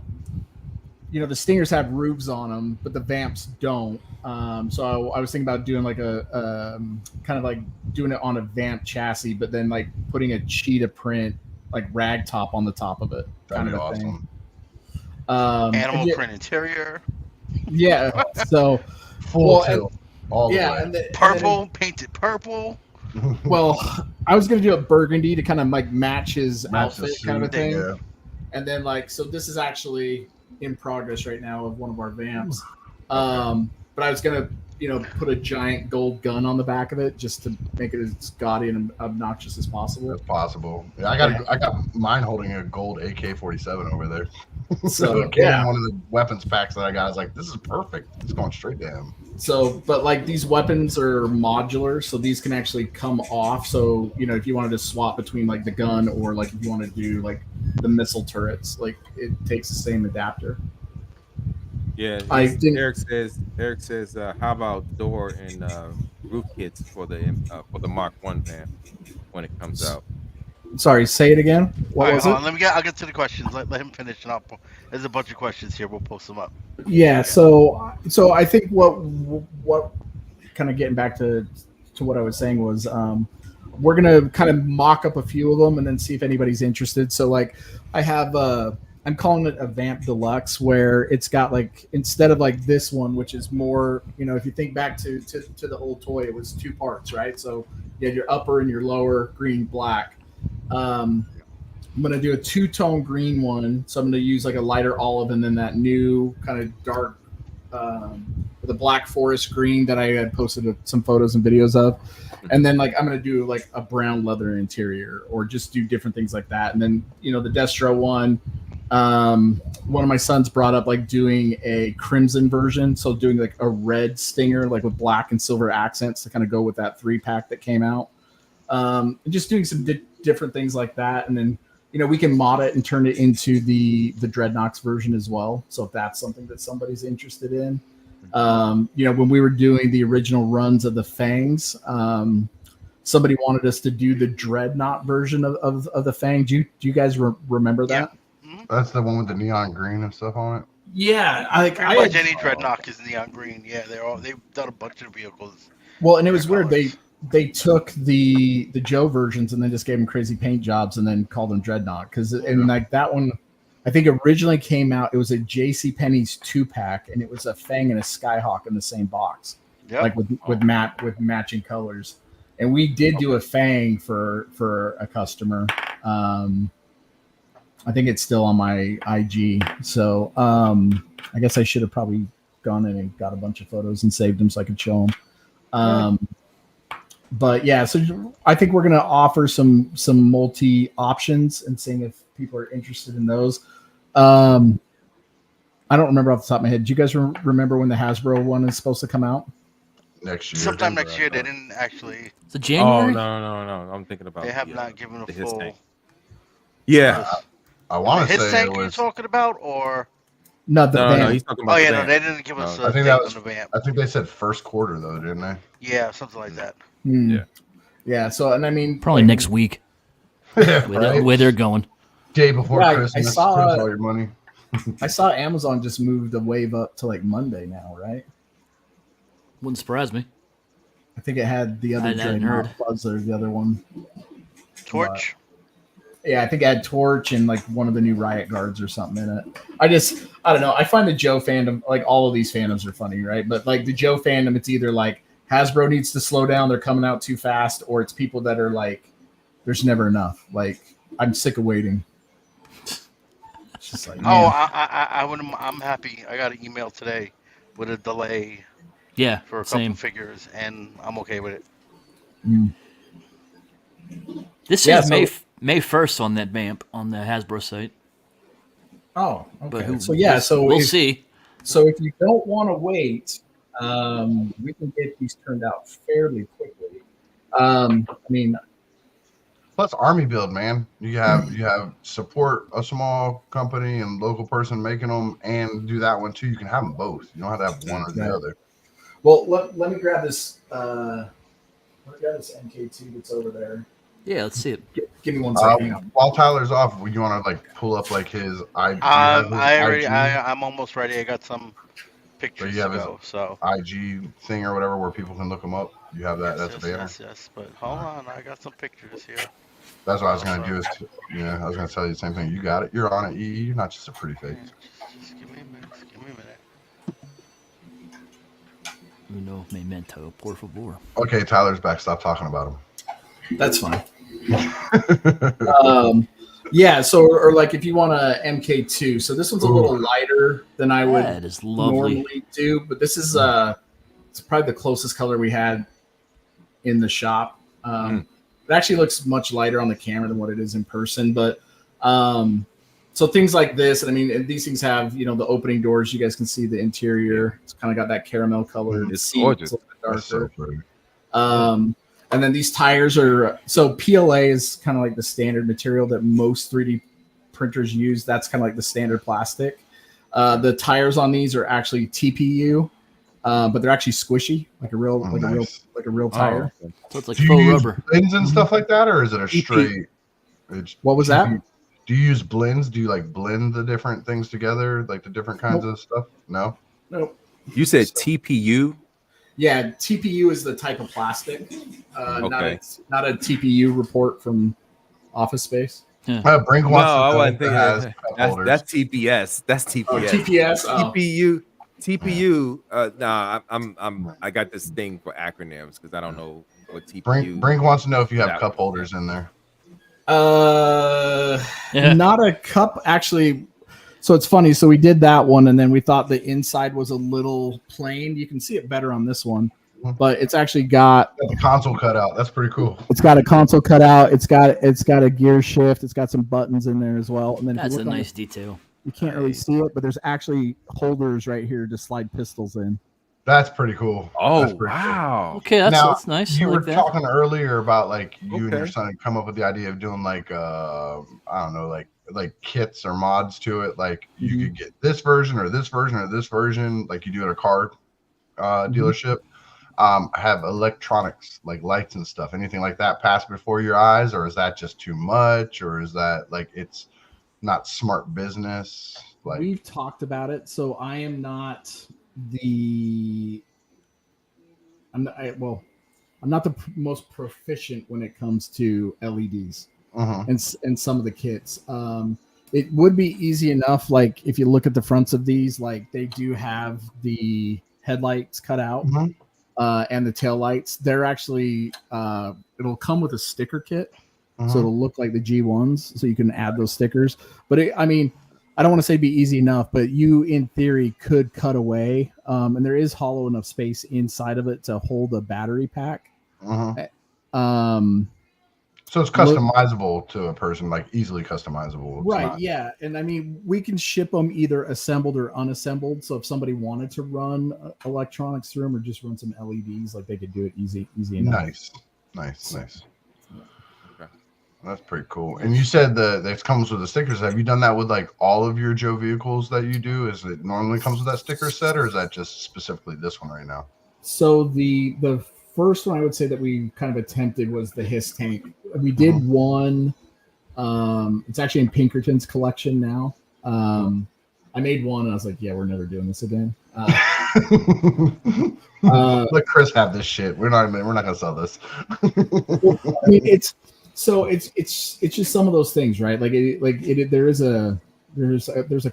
Stingers have roofs on them, but the Vamps don't. So I was thinking about doing like a kind of like doing it on a Vamp chassis, but then like putting a cheetah print like rag top on the top of it. That'd kind be of a awesome. thing. Animal print interior. Yeah. So full tilt. All the way. And purple, painted purple. Well, I was gonna do a burgundy to kind of like match his outfit, kind of a thing. Yeah. And then like, so this is actually in progress right now of one of our Vamps. But I was gonna, put a giant gold gun on the back of it just to make it as gaudy and obnoxious as possible. If possible. Yeah, I got mine holding a gold AK-47 over there. So it came in one of the weapons packs that I got. I was like, this is perfect. It's going straight to him. So, but like these weapons are modular, so these can actually come off. So, if you wanted to swap between like the gun or like if you want to do like the missile turrets, like it takes the same adapter. Yeah, Eric says, how about door and roof kits for the Mark 1 van when it comes out? Sorry, say it again. What was it? I'll get to the questions. Let him finish, and there's a bunch of questions here. We'll post them up. Yeah. So I think what kind of getting back to what I was saying was we're gonna kind of mock up a few of them and then see if anybody's interested. So like I have I'm calling it a Vamp Deluxe, where it's got like, instead of like this one, which is more, if you think back to the old toy, it was two parts, right? So you had your upper and your lower, green, black. I'm going to do a two-tone green one. So I'm going to use like a lighter olive and then that new kind of dark, the black forest green that I had posted some photos and videos of. And then like I'm going to do like a brown leather interior or just do different things like that. And then, the Destro one, one of my sons brought up like doing a crimson version. So doing like a red Stinger, like with black and silver accents to kind of go with that 3-pack that came out. Just doing some different things like that. And then, we can mod it and turn it into the Dreadnoks version as well. So if that's something that somebody's interested in, when we were doing the original runs of the Fangs, somebody wanted us to do the Dreadnought version of the Fang. Do you guys remember that? Yeah. Mm-hmm. That's the one with the neon green and stuff on it. Yeah, pretty much any Dreadnought is neon green. Yeah, they've done a bunch of vehicles. Well, and it was weird. They took the Joe versions and then just gave them crazy paint jobs and then called them Dreadnought and like that one, I think originally came out. It was a JCPenney's 2-pack and it was a Fang and a Skyhawk in the same box, like with matching colors. And we did do a Fang for a customer. I think it's still on my IG. So I guess I should have probably gone in and got a bunch of photos and saved them so I could show them. But yeah, so I think we're going to offer some multi options and seeing if people are interested in those. I don't remember off the top of my head. Do you guys remember when the Hasbro one is supposed to come out? Next year. Sometime next year. They didn't actually. It's a January? Oh, no. I'm thinking about. They have not given a full. Tank. Yeah. I want to say his tank you're talking about, or no, he's talking about. No, they didn't give us. I think that was. I think they said first quarter though, didn't they? Yeah, something like that. Yeah. So, and I mean, probably next week. The way they're going. Day before Christmas. I saw all your money. I saw Amazon just moved the wave up to like Monday now, right? Wouldn't surprise me. I think it had the other Dreadnought Buzzer, the other one. Torch. Yeah, I think it had Torch and like one of the new Riot Guards or something in it. I don't know. I find the Joe fandom, like all of these fandoms are funny, right? But like the Joe fandom, it's either like Hasbro needs to slow down, they're coming out too fast, or it's people that are like, there's never enough. Like, I'm sick of waiting. It's just like, I'm happy. I got an email today with a delay. Yeah, for a couple figures, and I'm okay with it. This is May 1st on that Vamp on the Hasbro site. Oh, okay. But we'll see. So if you don't want to wait, we can get these turned out fairly quickly. I mean, Plus army build, man. You have support a small company and local person making them, and do that one too. You can have them both. You don't have to have one or the other. Well, let me grab this. Let me grab this MK2 that's over there. Yeah, let's see it. Give me 1 second. While Tyler's off, would you want to like pull up like his IG? I'm almost ready. I got some pictures to go. So IG thing or whatever where people can look him up. You have that. That's banner. Yes. But hold on, I got some pictures here. That's what I was gonna do. I was gonna tell you the same thing. You got it. You're on it. You're not just a pretty face. Just give me a minute. No memento, por favor. Okay, Tyler's back. Stop talking about him. That's fine. Yeah, so or like if you want a MK2, so this one's a little lighter than I would normally do, but this is it's probably the closest color we had in the shop. It actually looks much lighter on the camera than what it is in person, but so things like this, and I mean, these things have, you know, the opening doors. You guys can see the interior. It's kind of got that caramel color. It's gorgeous. It's a little bit darker. And then these tires are, so PLA is kind of like the standard material that most 3D printers use. That's kind of like the standard plastic. The tires on these are actually TPU, but they're actually squishy, like a real, a real tire. Oh, so it's like faux rubber. Blends and stuff like that, or is it a straight? What was that? Do you use blends? Do you like blend the different things together, like the different kinds of stuff? No. You said TPU. Yeah, TPU is the type of plastic. Not a TPU report from Office Space. Brink wants I wasn't thinking that's TPS. That's TPS. TPU. I got this thing for acronyms because I don't know what TPU. Brink wants to know if you have cup holders in there. Not a cup, actually. So it's funny. So we did that one, and then we thought the inside was a little plain. You can see it better on this one, but it's actually got the console cut out. That's pretty cool. It's got a console cut out. It's got a gear shift. It's got some buttons in there as well. And then that's a nice detail. You can't really see it, but there's actually holders right here to slide pistols in. That's pretty cool. Oh, wow. Cool. Okay, that's nice. You were talking earlier about like you and your son come up with the idea of doing like I don't know, like kits or mods to it. Like you could get this version or this version or this version, like you do at a car dealership. Have electronics like lights and stuff. Anything like that pass before your eyes, or is that just too much, or is that like it's not smart business? Like we've talked about it, so I am not I'm not the most proficient when it comes to LEDs and some of the kits. It would be easy enough. Like if you look at the fronts of these, like they do have the headlights cut out and the tail lights. They're actually it'll come with a sticker kit, so it'll look like the G1s. So you can add those stickers. But I don't want to say be easy enough, but you, in theory, could cut away. And there is hollow enough space inside of it to hold a battery pack. So it's customizable to a person, like easily customizable. Right, yeah. And I mean, we can ship them either assembled or unassembled. So if somebody wanted to run electronics through them or just run some LEDs, like they could do it easy enough. Nice. That's pretty cool. And you said that comes with the stickers. Have you done that with like all of your Joe vehicles that you do? Is it normally comes with that sticker set, or is that just specifically this one right now? So the first one I would say that we kind of attempted was the Hiss tank. We did one. It's actually in Pinkerton's collection now. I made one and I was like, yeah, we're never doing this again. Let Chris have this shit. We're not gonna sell this. I mean, it's just some of those things, right? There's a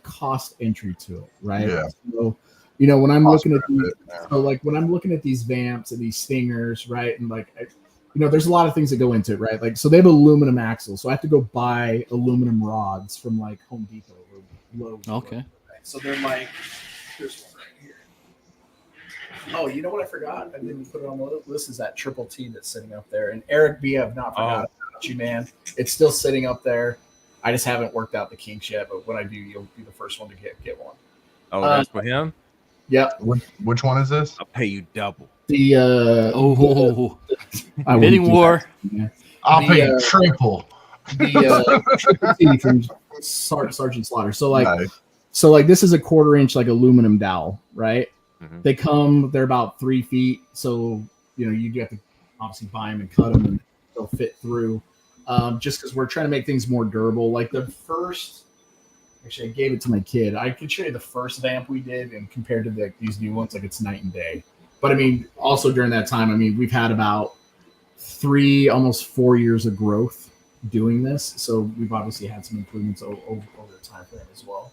cost entry to it, right? Yeah. So, when I'm looking at these, when I'm looking at these vamps and these stingers, right, and there's a lot of things that go into it, right? Like, so they have aluminum axles, so I have to go buy aluminum rods from like Home Depot or Lowe's. Okay. Right? So they're like, here's one right here. Oh, you know what I forgot? I didn't put it on the list. This is that Triple T that's sitting up there. And Eric B, I've not forgot about you, man. It's still sitting up there. I just haven't worked out the kinks yet, but when I do, you'll be the first one to get one. Oh, that's for him? Yep. Which one is this? I'll pay you double. The bidding war. I'll pay you triple. The Triple T from Sergeant Slaughter. So like, Nice. so like this is a 1/4 inch like aluminum dowel, right? Mhm. They're about 3 feet. So you have to obviously buy them and cut them, and they'll fit through. Just because we're trying to make things more durable. Like the first, actually, I gave it to my kid. I could show you the first vamp we did, and compared to these new ones, like it's night and day. But I mean, also during that time, I mean, we've had about 3, almost 4 years of growth doing this. So we've obviously had some improvements over the time frame as well.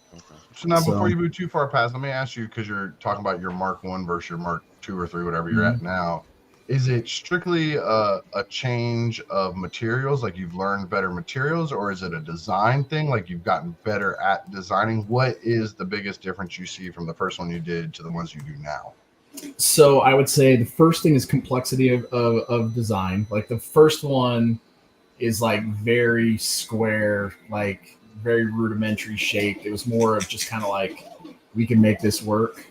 So now, before you move too far past, let me ask you, because you're talking about your Mark 1 versus your Mark 2 or 3, whatever you're at now. Is it strictly a change of materials, like you've learned better materials, or is it a design thing, like you've gotten better at designing? What is the biggest difference you see from the first one you did to the ones you do now? So I would say the first thing is complexity of design. Like the first one is like very square, like very rudimentary shaped. It was more of just kind of like, we can make this work.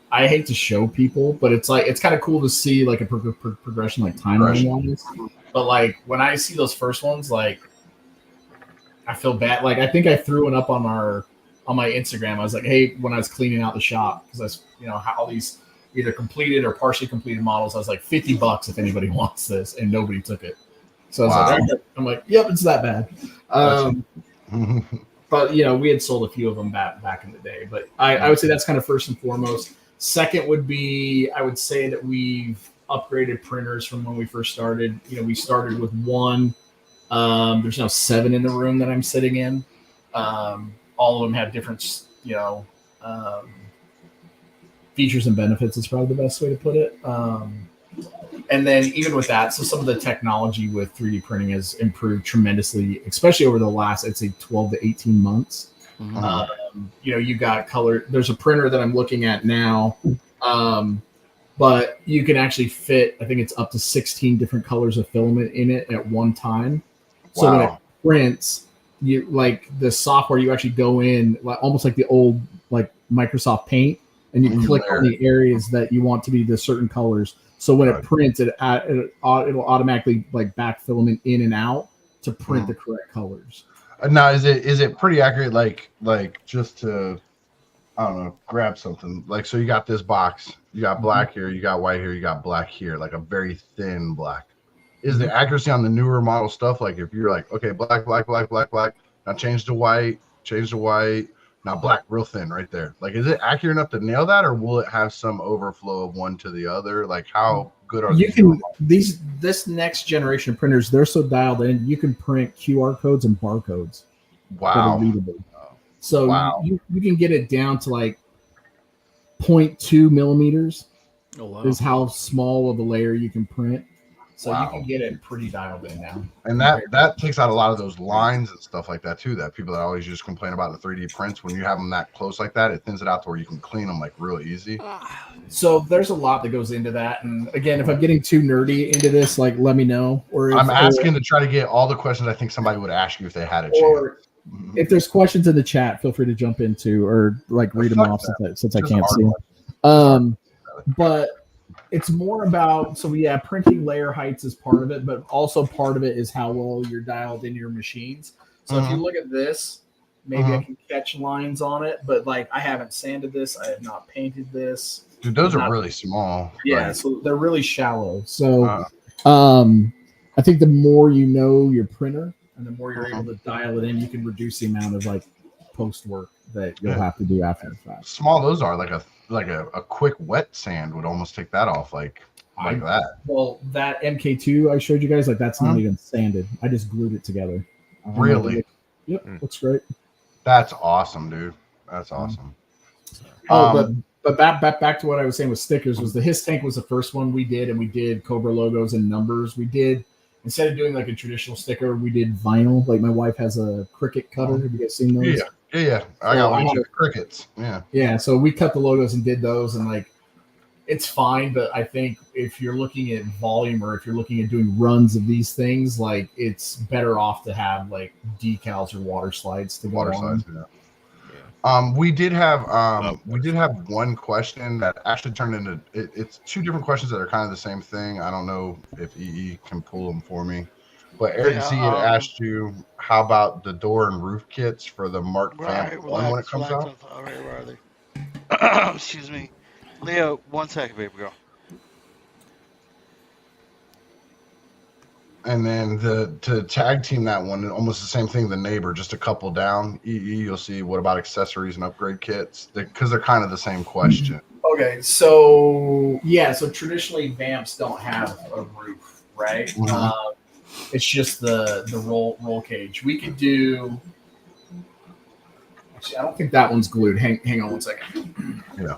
I hate to show people, but it's like, it's kind of cool to see like a progression, like timeline wise. But like when I see those first ones, like I feel bad. Like I think I threw one up on my Instagram. I was like, hey, when I was cleaning out the shop, because I was, how all these either completed or partially completed models, I was like, $50 if anybody wants this, and nobody took it. So I was like, okay. I'm like, yep, it's that bad. But we had sold a few of them back in the day. But I would say that's kind of first and foremost. Second would be, I would say that we've upgraded printers from when we first started. We started with 1. There's now 7 in the room that I'm sitting in. All of them have different, features and benefits is probably the best way to put it. And then even with that, so some of the technology with 3D printing has improved tremendously, especially over the last, I'd say 12 to 18 months. You got color. There's a printer that I'm looking at now, but you can actually fit, I think it's up to 16 different colors of filament in it at one time. So when it prints, you like the software, you actually go in like almost like the old like Microsoft Paint, and you click on the areas that you want to be the certain colors. So when it prints, it'll automatically like back filament in and out to print the correct colors. Now, is it pretty accurate? Like just to, I don't know, grab something. Like, so you got this box, you got black here, you got white here, you got black here, like a very thin black. Is the accuracy on the newer model stuff, like if you're like, okay, black, now change to white, now black real thin right there. Like, is it accurate enough to nail that, or will it have some overflow of one to the other? Like, how good are this next generation of printers, they're so dialed in, you can print QR codes and barcodes. Wow. So you can get it down to like 0.2 millimeters. Oh, wow. Is how small of a layer you can print. So you can get it pretty dialed in now. And that takes out a lot of those lines and stuff like that too, that people that always just complain about the 3D prints. When you have them that close like that, it thins it out to where you can clean them like real easy. So there's a lot that goes into that. And again, if I'm getting too nerdy into this, like let me know. Or I'm asking to try to get all the questions I think somebody would ask you if they had a chance. If there's questions in the chat, feel free to jump into or like read them off since I can't see them. But it's more about, so yeah, printing layer heights is part of it, but also part of it is how well you're dialed in your machines. So if you look at this, maybe I can catch lines on it, but like I haven't sanded this, I have not painted this. Dude, those are really small. Yeah, so they're really shallow. So I think the more you know your printer and the more you're able to dial it in, you can reduce the amount of like post work that you'll have to do after the fact. Small those are, like a quick wet sand would almost take that off like that. Well, that MK2 I showed you guys, like that's not even sanded. I just glued it together. Really? Yep, looks great. That's awesome, dude. That's awesome. But back to what I was saying with stickers was the His Tank was the first one we did, and we did Cobra logos and numbers. We did, instead of doing like a traditional sticker, we did vinyl. Like my wife has a Cricut cutter. Have you guys seen those? Yeah. I got one of the Crickets. Yeah. So we cut the logos and did those, and like it's fine. But I think if you're looking at volume or if you're looking at doing runs of these things, like it's better off to have like decals or water slides to go on. We did have one question that actually turned into it's two different questions that are kind of the same thing. I don't know if EE can pull them for me, but Eric C had asked you how about the door and roof kits for the Mark Family 1 when it comes out. All right, where are they? Excuse me, Leo. 1 second, baby girl. And then to tag team that one, almost the same thing. The neighbor, just a couple down. EE, you'll see. What about accessories and upgrade kits? Because they're kind of the same question. Okay, so yeah, so traditionally vamps don't have a roof, right? Mhm. It's just the roll cage. We could do. Actually, I don't think that one's glued. Hang on 1 second. Yeah.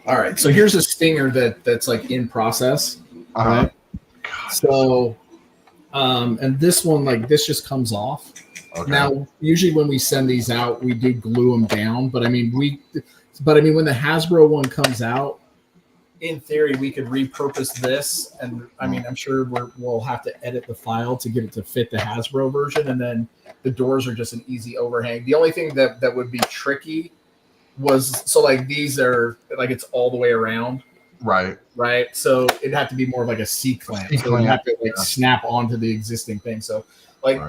All right, so here's a stinger that's like in process. Uh-huh. Right? So, and this one, like this just comes off. Okay. Now, usually when we send these out, we do glue them down. But I mean, when the Hasbro one comes out, in theory, we could repurpose this. And I mean, I'm sure we'll have to edit the file to get it to fit the Hasbro version. And then the doors are just an easy overhang. The only thing that would be tricky was, so like these are like it's all the way around. Right. So it'd have to be more of like a C clamp. So it'd have to like snap onto the existing thing. So like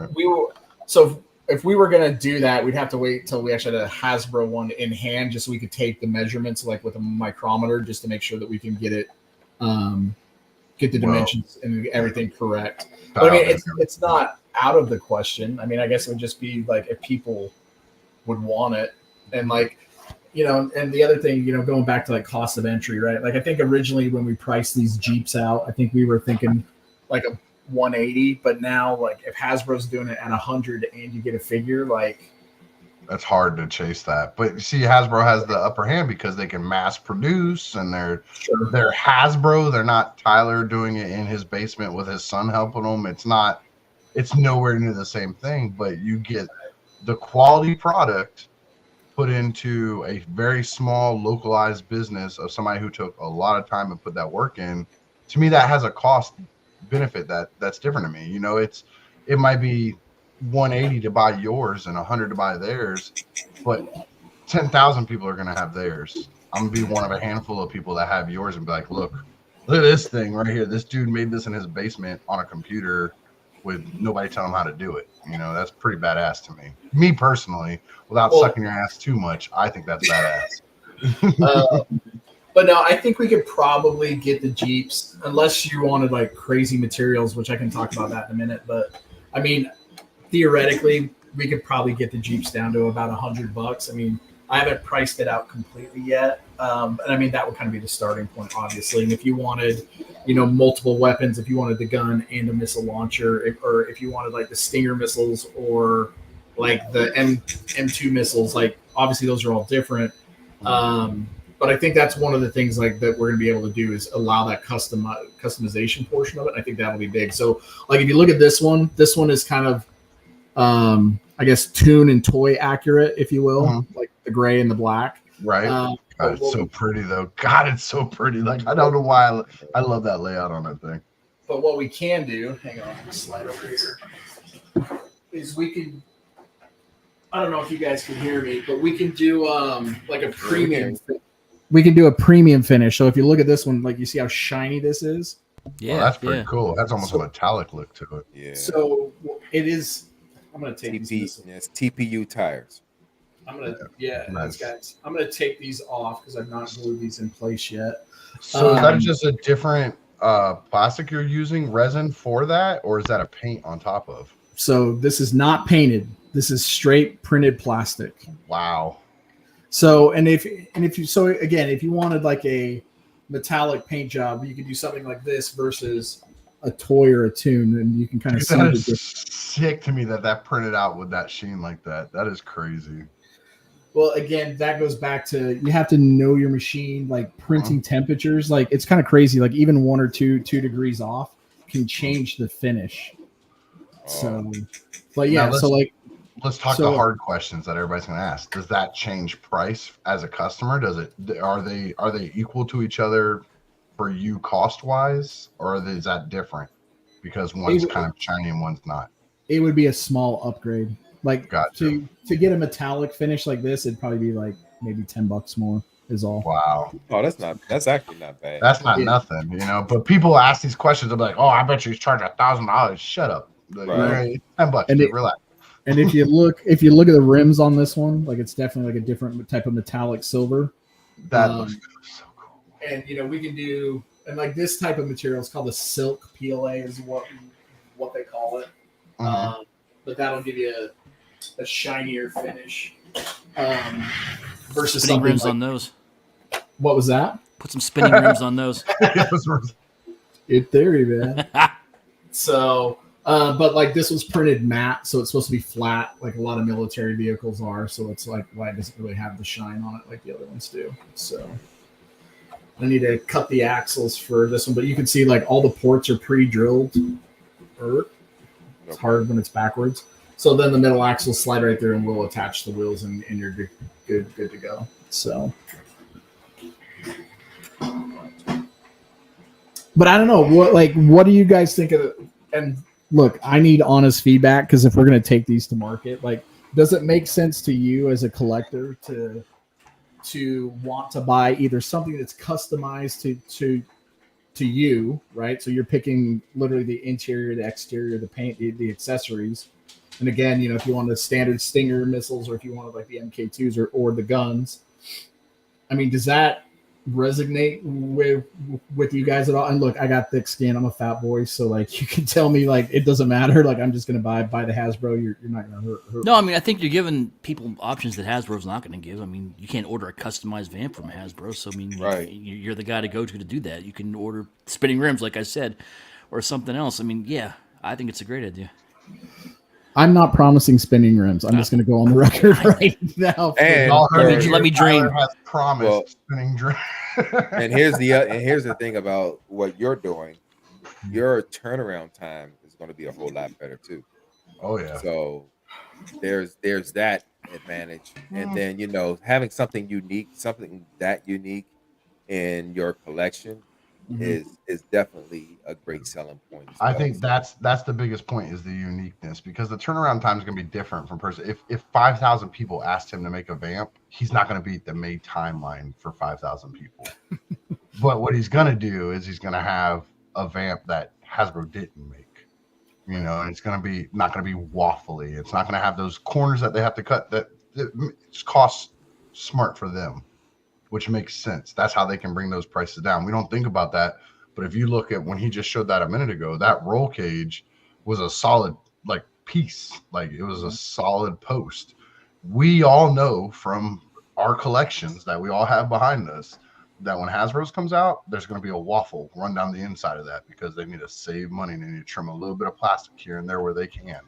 if we were gonna do that, we'd have to wait until we actually had a Hasbro one in hand, just so we could take the measurements like with a micrometer, just to make sure that we can get it, get the dimensions and everything correct. But I mean, it's not out of the question. I mean, I guess it would just be like if people would want it, and like. And the other thing, going back to like cost of entry, right? Like I think originally when we priced these Jeeps out, I think we were thinking like a 180, but now like if Hasbro's doing it at 100 and you get a figure, like that's hard to chase that. But you see, Hasbro has the upper hand because they can mass produce, and they're Hasbro. They're not Tyler doing it in his basement with his son helping him. It's nowhere near the same thing, but you get the quality product put into a very small localized business of somebody who took a lot of time and put that work in. To me, that has a cost benefit that's different to me. It might be 180 to buy yours and 100 to buy theirs, but 10,000 people are going to have theirs. I'm going to be one of a handful of people that have yours and be like, look at this thing right here. This dude made this in his basement on a computer with nobody telling him how to do it. That's pretty badass to me. Me personally, without sucking your ass too much, I think that's badass. But no, I think we could probably get the Jeeps, unless you wanted like crazy materials, which I can talk about that in a minute. But I mean, theoretically, we could probably get the Jeeps down to about $100. I mean, I haven't priced it out completely yet. And I mean, that would kind of be the starting point, obviously. And if you wanted, multiple weapons, if you wanted the gun and a missile launcher, or if you wanted like the Stinger missiles or like the M2 missiles, like obviously those are all different. But I think that's one of the things like that we're going to be able to do is allow that customization portion of it. I think that'll be big. So like if you look at this one is kind of, I guess, tune and toy accurate, if you will, like the gray and the black. Right. God, it's so pretty though. God, it's so pretty. Like I don't know why I love that layout on that thing. But what we can do, hang on, slide over here, is we can. I don't know if you guys can hear me, but we can do like a premium. We can do a premium finish. So if you look at this one, like you see how shiny this is. Yeah, that's pretty cool. That's almost a metallic look to it. Yeah. So it is. I'm gonna take these. It's TPU tires. I'm gonna nice. Guys. I'm gonna take these off because I've not glued these in place yet. So is that just a different plastic you're using, resin for that, or is that a paint on top of? So this is not painted. This is straight printed plastic. Wow. So if you wanted like a metallic paint job, you could do something like this versus a toy or a tune, and you can kind of see that is sick to me that printed out with that sheen like that. That is crazy. Well, again, that goes back to you have to know your machine, like printing temperatures. Like it's kind of crazy. Like even 1 or 2 degrees off can change the finish. So, but yeah, Let's talk the hard questions that everybody's going to ask. Does that change price as a customer? Are they equal to each other for you cost wise, or is that different because one's kind of shiny and one's not? It would be a small upgrade. Like Gotcha. to get a metallic finish like this, it'd probably be like maybe $10 more is all. Wow. Oh, that's actually not bad. That's not nothing, But people ask these questions, they're like, "Oh, I bet you he's charging $1,000." Shut up. Right. $10, and dude, relax. And if you look at the rims on this one, like it's definitely like a different type of metallic silver. That looks so cool. And we can do, and like this type of material is called the silk PLA is what they call it. Mm-hmm. But that'll give you a shinier finish. Versus spinning rims like, on those. What was that? Put some spinning rims on those. In theory, man. So, but like this was printed matte, so it's supposed to be flat, like a lot of military vehicles are. So it's like why it doesn't really have the shine on it like the other ones do. So I need to cut the axles for this one, but you can see like all the ports are pre-drilled. It's hard when it's backwards. So then the middle axle slide right there, and we'll attach the wheels, and you're good to go. So. But I don't know what do you guys think of it? And look, I need honest feedback because if we're going to take these to market, like, does it make sense to you as a collector to want to buy either something that's customized to you, right? So you're picking literally the interior, the exterior, the paint, the accessories. And again, if you want the standard Stinger missiles, or if you wanted like the MK2s or the guns, I mean, does that resonate with you guys at all? And look, I got thick skin, I'm a fat boy, so like you can tell me like it doesn't matter, like I'm just gonna buy the Hasbro. You're not gonna hurt no, I mean, I think you're giving people options that Hasbro's not gonna give. I mean, you can't order a customized van from Hasbro, so I mean, right. You're the guy to go to do that. You can order spinning rims, like I said, or something else. I mean, yeah, I think it's a great idea. I'm not promising spinning rims. I'm just going to go on the record right now. And let me dream. Has promised spinning dream. and here's the thing about what you're doing. Your turnaround time is going to be a whole lot better too. Oh yeah. So there's that advantage, and then having something that unique in your collection is definitely a great selling point. I think that's the biggest point, is the uniqueness, because the turnaround time is going to be different from person. If 5,000 people asked him to make a vamp, he's not going to beat the May timeline for 5,000 people. But what he's going to do is he's going to have a vamp that Hasbro didn't make, and it's going to be not going to be waffly. It's not going to have those corners that they have to cut that costs smart for them, which makes sense. That's how they can bring those prices down. We don't think about that. But if you look at when he just showed that a minute ago, that roll cage was a solid like piece. Like it was a solid post. We all know from our collections that we all have behind us that when Hasbro's comes out, there's going to be a waffle run down the inside of that because they need to save money and they need to trim a little bit of plastic here and there where they can.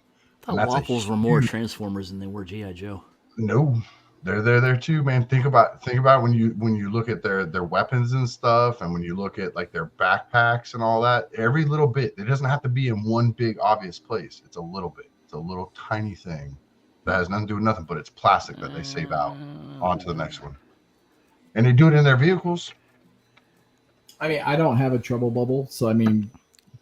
I thought waffles were more Transformers than they were G.I. Joe. No. They're there too, man. Think about when you look at their weapons and stuff, and when you look at like their backpacks and all that. Every little bit, it doesn't have to be in one big obvious place. It's a little bit. It's a little tiny thing that has nothing to do with nothing, but it's plastic that they save out onto the next one, and they do it in their vehicles. I mean, I don't have a trouble bubble, so I mean,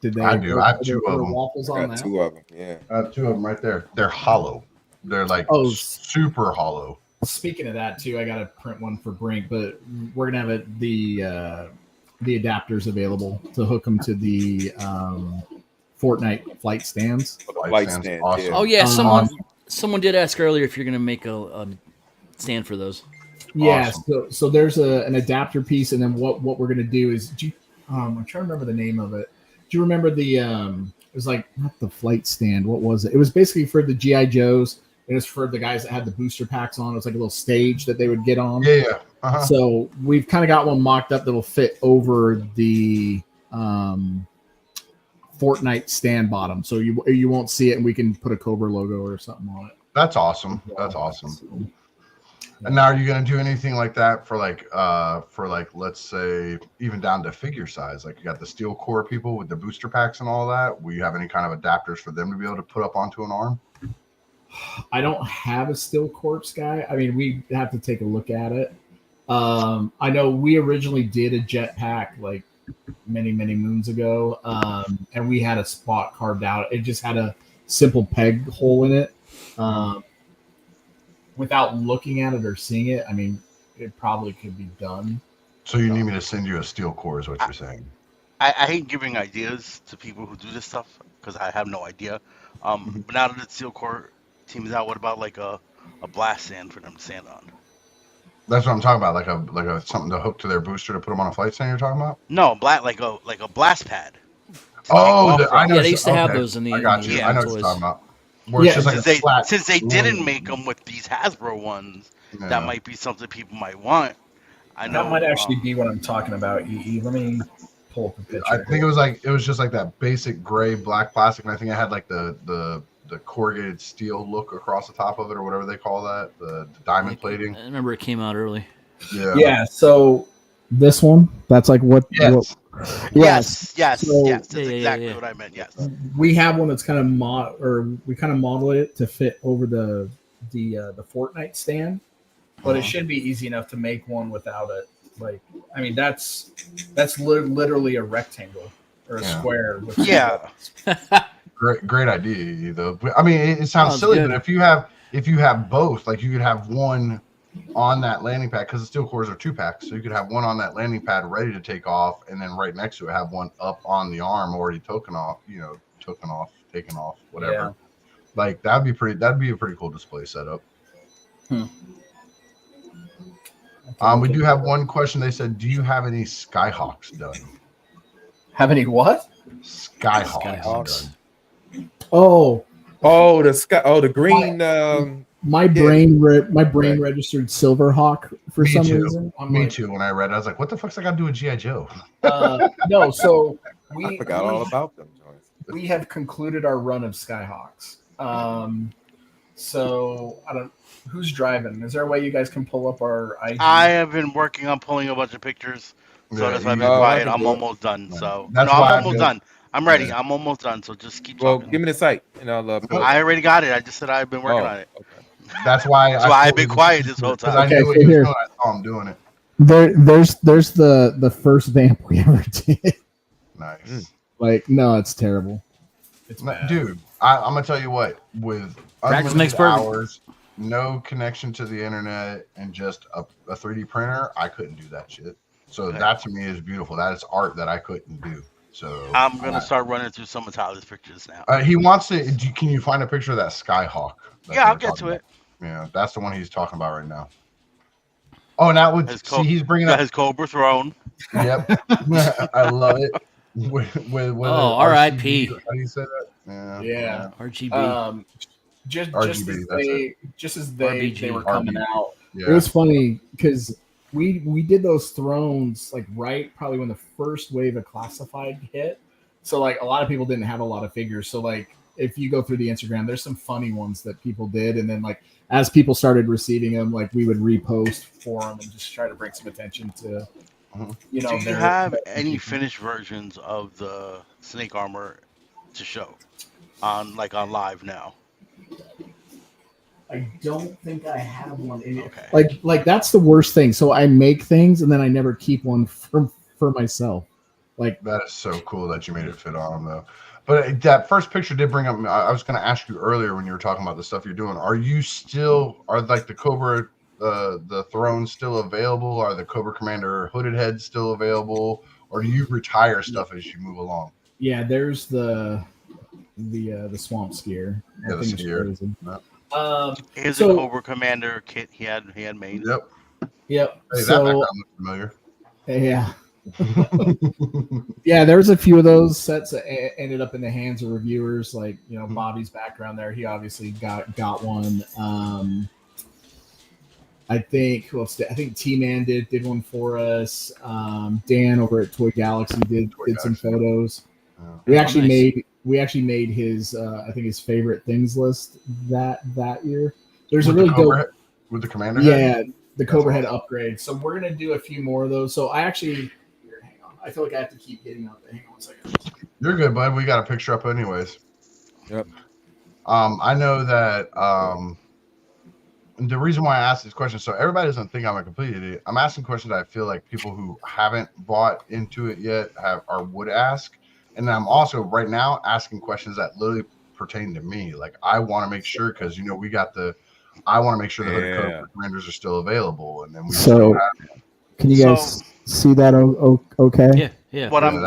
did they? I do. I have 2 of them. Waffles on that. 2 of them. Yeah, I have 2 of them right there. They're hollow. They're like super hollow. Speaking of that too, I got to print one for Brink, but we're gonna have the adapters available to hook them to the Fortnite flight stands. Flight stands, awesome. yeah. Oh yeah, someone did ask earlier if you're gonna make a stand for those. Yeah, Awesome. so there's an adapter piece, and then what we're gonna do is, I'm trying to remember the name of it. Do you remember the it was like not the flight stand? What was it? It was basically for the GI Joes. It was for the guys that had the booster packs on. It was like a little stage that they would get on. Yeah. Uh-huh. So we've kind of got one mocked up that will fit over the Fortnite stand bottom. So you won't see it, and we can put a Cobra logo or something on it. That's awesome. That's awesome. And now, are you going to do anything like that for let's say even down to figure size? Like you got the steel core people with the booster packs and all that. Will you have any kind of adapters for them to be able to put up onto an arm? I don't have a Steel Corpse guy. I mean, we have to take a look at it. I know we originally did a jetpack like many moons ago, and we had a spot carved out. It just had a simple peg hole in it. Without looking at it or seeing it, I mean, it probably could be done. So you need me to send you a steel core, is what you're saying? I hate giving ideas to people who do this stuff because I have no idea. But now that the Steel Core team is out, what about like a blast stand for them to stand on? That's what I'm talking about, like a something to hook to their booster to put them on a flight stand. You're talking about? No, like a blast pad. Oh, I know. Yeah, they used to have those in the. I got you. Yeah. I know what toys. you're talking about. Where it's just like a flat. Since they didn't make them with these Hasbro ones, that might be something people might want. I know that might actually be what I'm talking about. Let me pull up a picture. I think it was just like that basic gray black plastic, and I think it had like the corrugated steel look across the top of it, or whatever they call that, the diamond plating. I remember it came out early. Yeah. So this one, that's like what. Yes. Yes. So, That's exactly what I meant. Yes. We have one that's kind of we kind of modeled it to fit over the Fortnite stand, but it should be easy enough to make one without it. Like, I mean, that's literally a rectangle or a square. Yeah. Great idea, though. I mean, it sounds silly, good. But if you have both, like you could have one on that landing pad, because the steel cores are 2-packs, so you could have one on that landing pad ready to take off, and then right next to it have one up on the arm already taken off, whatever. Yeah. Like that'd be a pretty cool display setup. We do have one question. They said, do you have any Skyhawks done? Have any what? Skyhawks. Oh, the green. My brain registered Silverhawk for some reason. Me too. When I read it, I was like, what the fuck's that got to do with G.I. Joe? No, so I forgot all about them. We have concluded our run of Skyhawks. So I don't. Who's driving? Is there a way you guys can pull up our IG? I have been working on pulling a bunch of pictures, so that's why I've been quiet. I'm almost done. So I'm almost done. I'm ready. Yeah. I'm almost done. So just keep talking. Well, give me the site, and I'll. I already got it. I just said I've been working on it. Okay. That's why I've been quiet this whole time. I knew what he was doing. I saw him doing it. There's the first vamp we ever did. Nice. Like, no, it's terrible. It's bad. Dude, I'm gonna tell you what. With unlimited hours, no connection to the internet, and just a 3D printer, I couldn't do that shit. So that to me is beautiful. That is art that I couldn't do. So I'm gonna start running through some of Tyler's pictures now. He wants to. Can you find a picture of that Skyhawk? Yeah, I'll get to it. Yeah, that's the one he's talking about right now. Oh, now he's bringing up his Cobra throne. Yep, I love it. With R.I.P. How do you say that? Yeah. RGB. Just as they were coming out, yeah. It was funny because we did those thrones like probably when the first wave of classified hit. So like a lot of people didn't have a lot of figures. So like if you go through the Instagram, there's some funny ones that people did, and then like as people started receiving them, like we would repost for them and just try to bring some attention to. Do you have any finished versions of the snake armor to show on live now? I don't think I have one in it. Okay. Like that's the worst thing. So I make things and then I never keep one for myself. Like that is so cool that you made it fit on them though. But that first picture did bring up. I was going to ask you earlier when you were talking about the stuff you're doing. Are like the Cobra? The throne still available? Are the Cobra Commander hooded heads still available, or do you retire stuff as you move along? Yeah, there's the swamp skier. Yeah, the skier. Here's a Cobra Commander kit he had made. Yep. Hey, so, that background looks familiar. Yeah. Yeah, there's a few of those sets that ended up in the hands of reviewers. Like Bobby's background there, he obviously got one. I think T-Man did one for us. Dan over at Toy Galaxy did some photos. We actually made his I think his favorite things list that year. There's a really dope with the Commander head? Yeah, the Cobra head upgrade. So we're gonna do a few more of those. So I actually hang on. I feel like I have to keep getting up. Hang on 1 second. You're good, bud. We got a picture up anyways. Yep. I know that the reason why I asked this question, so everybody doesn't think I'm a complete idiot. I'm asking questions that I feel like people who haven't bought into it yet or would ask. And I'm also right now asking questions that literally pertain to me. Like I want to make sure, because I want to make sure the Hooded Cobra Commanders are still available, and then we still have. Can you guys see that? Okay. Yeah. What I'm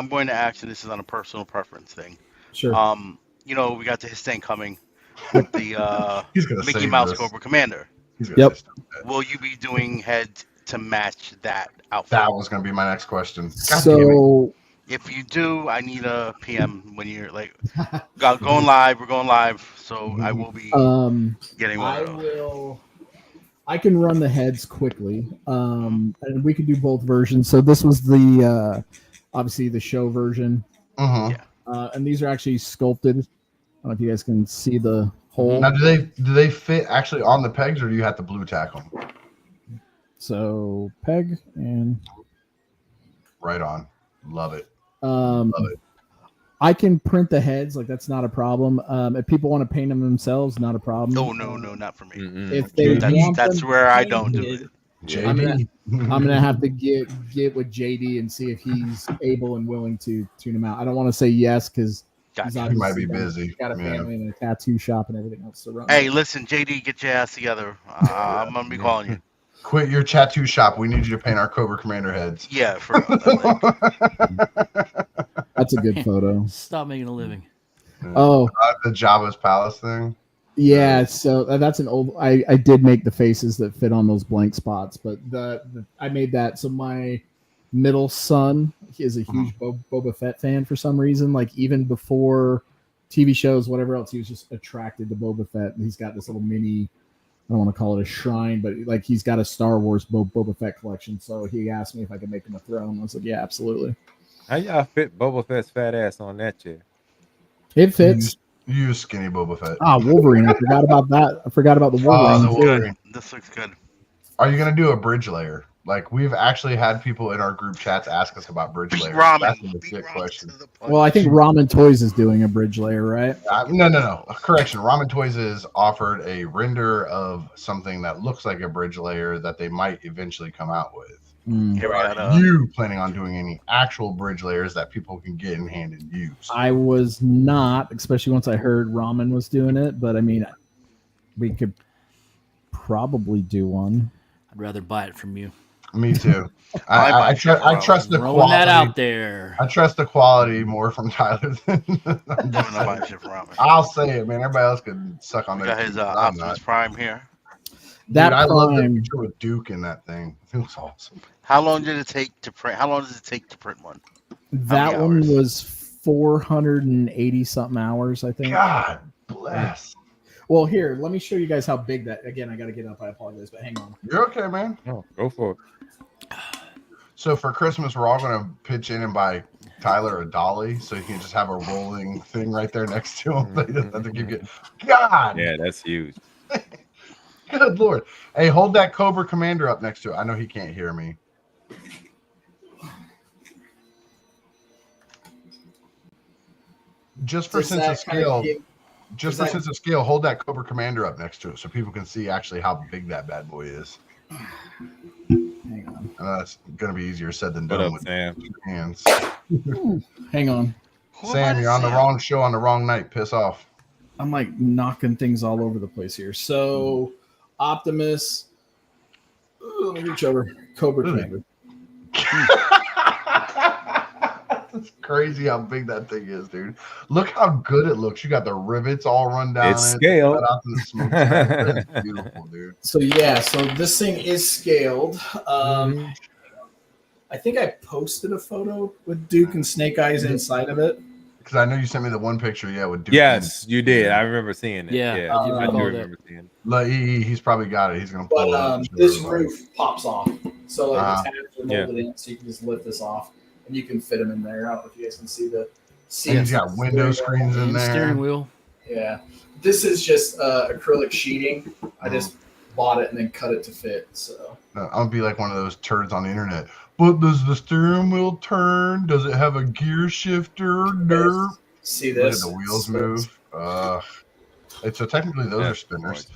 going to ask, and this is on a personal preference thing. Sure. We got the Hisstain coming with the Mickey Mouse Cobra Commander. Yep. Will you be doing heads to match that outfit? That was going to be my next question. So if you do, I need a PM when you're like going live. We're going live, so I will be getting one of those. I can run the heads quickly, and we can do both versions. So this was the obviously the show version, and these are actually sculpted. I don't know if you guys can see the hole. Now, do they fit actually on the pegs, or do you have to blue tack them? So peg and right on, love it. Love it. I can print the heads, like that's not a problem. If people want to paint them themselves, not a problem. No, not for me. If they that's where I don't do it. JD. I'm gonna have to get with JD and see if he's able and willing to tune him out. I don't want to say yes because he might be busy. He's got a family and a tattoo shop and everything else to run. Hey, listen, JD, get your ass together. I'm gonna be calling you. Quit your tattoo shop. We need you to paint our Cobra Commander heads. Yeah, for real. That's a good photo. Stop making a living. Oh, the Jabba's Palace thing. Yeah, so that's an old. I did make the faces that fit on those blank spots, but I made that. So my middle son, he is a huge Boba Fett fan for some reason. Like even before TV shows, whatever else, he was just attracted to Boba Fett. And he's got this little mini. I don't want to call it a shrine, but like he's got a Star Wars Boba Fett collection. So he asked me if I could make him a throne. I was like, yeah, absolutely. How y'all fit Boba Fett's fat ass on that chair? It fits. You use skinny Boba Fett. Wolverine. I forgot about that. I forgot about the Wolverine. The Wolverine. This looks good. Are you going to do a bridge layer? Like we've actually had people in our group chats ask us about bridge layers. That's a legit question. Well, I think Ramen Toys is doing a bridge layer, right? No. Correction. Ramen Toys is offered a render of something that looks like a bridge layer that they might eventually come out with. Are you planning on doing any actual bridge layers that people can get in hand and use? I was not, especially once I heard Ramen was doing it. But I mean, we could probably do one. I'd rather buy it from you. Me too. I trust the quality. That out there. I trust the quality more from Tyler than I'll say it, man. Everybody else could suck on that. Got his Optimus Prime here. That I love the Prime picture with Duke in that thing. It was awesome. How long did it take to print? How long does it take to print one? That one was 480 something hours, I think. God bless. Well, here, let me show you guys how big that. Again, I got to get up. I apologize, but hang on. You're okay, man. Oh, go for it. So for Christmas, we're all going to pitch in and buy Tyler a dolly, so he can just have a rolling thing right there next to him. They doesn't have to keep getting. God. Yeah, that's huge. Good Lord. Hey, hold that Cobra Commander up next to it. I know he can't hear me. Just for sense of scale, hold that Cobra Commander up next to it so people can see actually how big that bad boy is. Hang on. I know that's going to be easier said than done with hands. Hang on. Sam, you're on the wrong show on the wrong night. Piss off. I'm like knocking things all over the place here. So, Optimus. Let me reach over. Cobra Commander. It's crazy how big that thing is, dude. Look how good it looks. You got the rivets all run down. It's scaled. It's beautiful, dude. So this thing is scaled. I think I posted a photo with Duke and Snake Eyes inside of it. Because I know you sent me the one picture, with Duke. Yes, you did. I remember seeing it. Yeah, I do remember seeing it. Like, he's probably got it. He's gonna pull it up. This roof pops off, so the tabs are molded in, so you can just lift this off, and you can fit them in there. I don't know if you guys can see the seats. And he's got window screens in there. Steering wheel. Yeah, this is just acrylic sheeting. I just bought it and then cut it to fit. So I'm gonna be like one of those turds on the internet. But does the steering wheel turn? Does it have a gear shifter? Nerf. See Look at this? the wheels move. So technically those are spinners.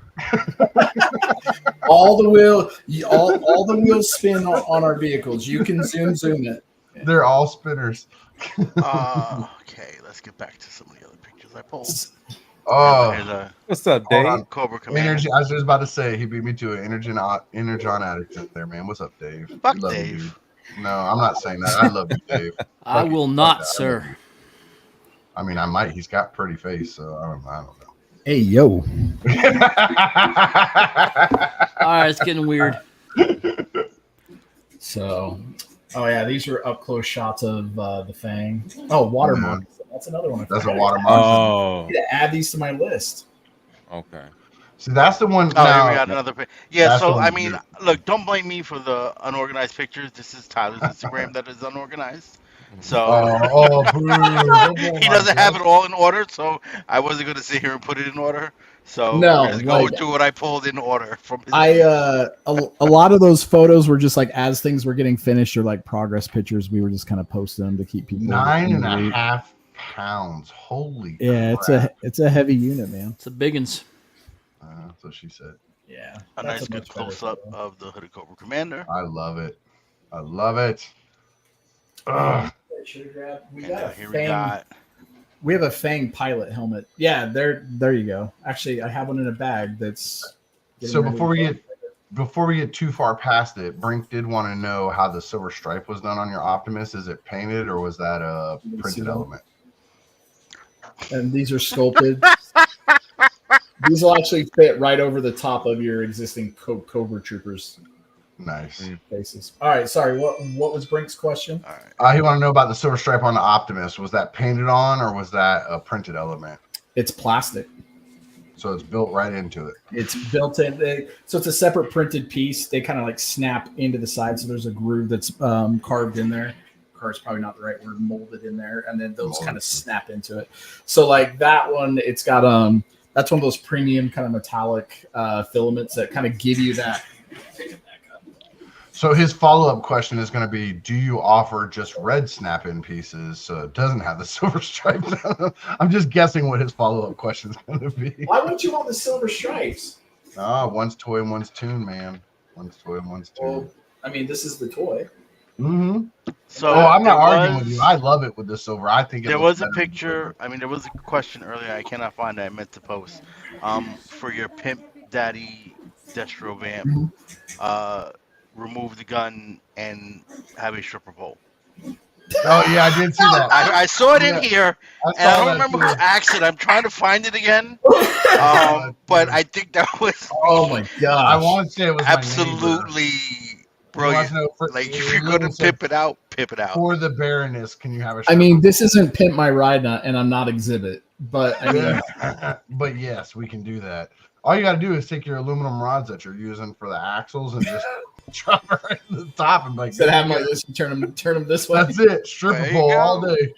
All the wheels spin on our vehicles. You can zoom it. They're all spinners. Okay, let's get back to some of the other pictures I pulled. Here's Oh, a What's up, hold Dave? on. Cobra Commander. Energy. I was just about to say he beat me to it. Energon addict in there, man. What's up, Dave? Fuck We love Dave. you, dude. No, I'm not saying that. I love you, Dave. I Fuck will you. not, Fuck that. sir. I mean, I might. He's got pretty face, so I don't know. Hey, yo. All right, it's getting weird. So, oh yeah, these are up close shots of the Fang. Oh, watermark. That's another one. That's a watermark. Oh, I need to add these to my list. okay. See, that's the one. Oh, now, here we got another pic. Yeah, that's so the one I to mean, do. look, don't blame me for the unorganized pictures. This is Tyler's Instagram that is unorganized. So Boo. he doesn't have it all in order, so I wasn't going to sit here and put it in order. So No, we're just going like- to what I pulled in order from his A lot of those photos were just like as things were getting finished or like progress pictures. We were just kind of posting them to keep people. 9.5 pounds. Holy. Yeah, crap. it's a heavy unit, man. It's a biggins. That's what she said. Yeah, a that's nice good much better close up photo. of the Hooded Cobra Commander. I love it. I love it. Ugh. We And got a here we Fang. got We have a Fang pilot helmet. Yeah, there you go. Actually, I have one in a bag. That's. So before we get too far past it, Brink did want to know how the silver stripe was done on your Optimus. Is it painted or was that a printed element? And these are sculpted. These will actually fit right over the top of your existing Cobra Troopers Nice. faces. All right, sorry. What was Brink's question? all right. He wanted to know about the silver stripe on the Optimus. Was that painted on or was that a printed element? It's plastic. So it's built right into it. It's built in. So it's a separate printed piece. They kind of like snap into the side. So there's a groove that's carved in there. Carved is probably not the right word. Molded in there, and then those kind of snap into it. So like that one, it's got that's one of those premium kind of metallic filaments that kind of give you that. So his follow-up question is going to be, do you offer just red snap-in pieces so it doesn't have the silver stripe? I'm just guessing what his follow-up question is going to be. Why wouldn't you want the silver stripes? One's toy and one's tune, man. One's toy and one's tune. Well, I mean, this is the toy. Mm-hmm. So I'm not there arguing was- with you. I love it with the silver. I think There was a picture. I mean, there was a question earlier. I cannot find it. I meant to post. For your Pimp Daddy Destro vamp, remove the gun and have a stripper pole. Oh yeah, I did see that. I saw it in Yeah, here, and I don't remember who asked it. I'm trying to find it again. But I think that was Oh my god! I want to say it was my neighbor. absolutely He brilliant. wants to know Like if you're gonna pimp it out, pimp it out. for the Baroness, can you have a? I mean, this isn't Pimp My Ride, and I'm not Exhibit, but I mean, but yes, we can do that. All you got to do is take your aluminum rods that you're using for the axles and just drop it right to the top and like. Instead of having like this, you turn them this way. That's it. Stripper There you pole go. all day.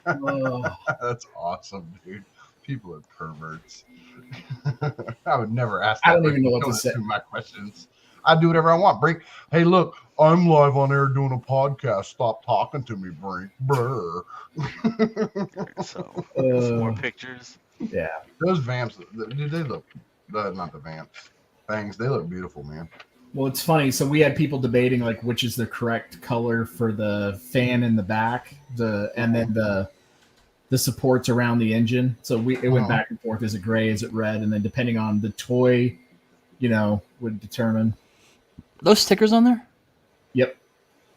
Oh. That's awesome, dude. People are perverts. I would never ask. That I don't even know what to Don't say. ask me my questions. I do whatever I want. Brink. Hey, look, I'm live on air doing a podcast. Stop talking to me, Brink. Brr. So some more pictures. Yeah. Those vamps, dude, they look. Not the vamps. Fangs. They look beautiful, man. Well, it's funny. So we had people debating like which is the correct color for the fan in the back, and then the supports around the engine. So it went back and forth. Is it gray? Is it red? And then depending on the toy, would determine. Those stickers on there? Yep.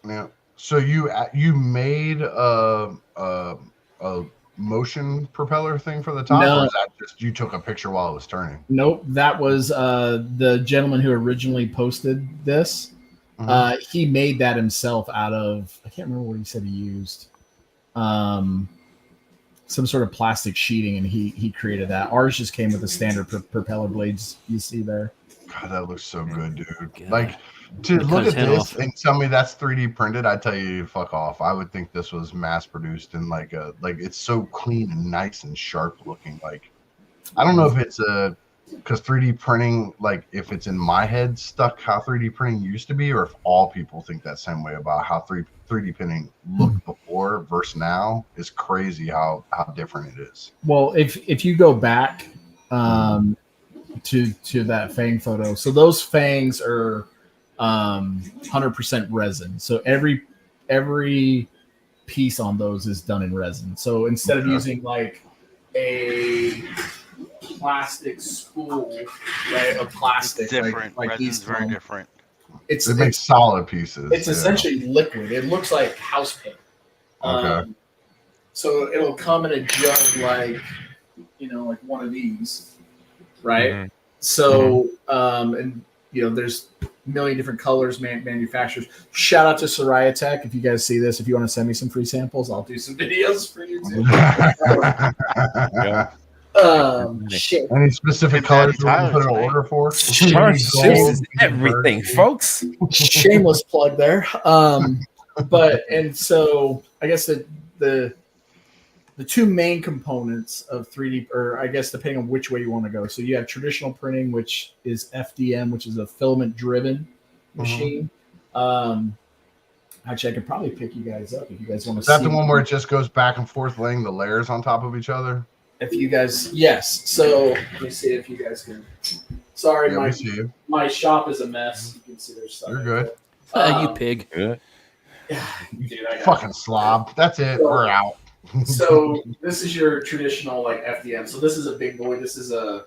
Yeah. So you made a motion propeller thing for the top, No. or is that just you took a picture while it was turning? Nope. That was the gentleman who originally posted this. He made that himself out of, I can't remember what he said he used. Some sort of plastic sheeting, and he created that. Ours just came with the standard propeller blades you see there. God, that looks so good, dude. God. Like to Cut look his at head this off. and tell me that's 3D printed, I'd tell you fuck off. I would think this was mass produced and like it's so clean and nice and sharp looking. Like I don't know if it's a because 3D printing, like if it's in my head stuck how 3D printing used to be, or if all people think that same way about how 3D printing looked before versus now, is crazy how different it is. Well, if you go back to that Fang photo, so those fangs are 100% resin. So every piece on those is done in resin. So instead of using like a plastic spool, right, of plastic, It's different. like Resin's these very different. It makes solid pieces. It's essentially liquid. It looks like house paint. Okay. So it'll come in a jug like like one of these, right? Mhm. So and there's a million different colors, manufacturers. Shout out to Soraya Tech. If you guys see this, if you want to send me some free samples, I'll do some videos for you too. Shit. Any specific colors you want to put an order for? Smart Shoes is everything, folks. Shameless plug there. But and so I guess the two main components of 3D, or I guess depending on which way you want to go. So you have traditional printing, which is FDM, which is a filament-driven machine. Actually, I could probably pick you guys up if you guys want to see. Is that the one where it just goes back and forth, laying the layers on top of each other? If you guys, yes. So let me see if you guys can. Sorry, we see you. My shop is a mess. You can see there's stuff. You're good. You pig. Good. Dude, I got fucking slob. That's it. We're out. So this is your traditional like FDM. So this is a big boy. This is a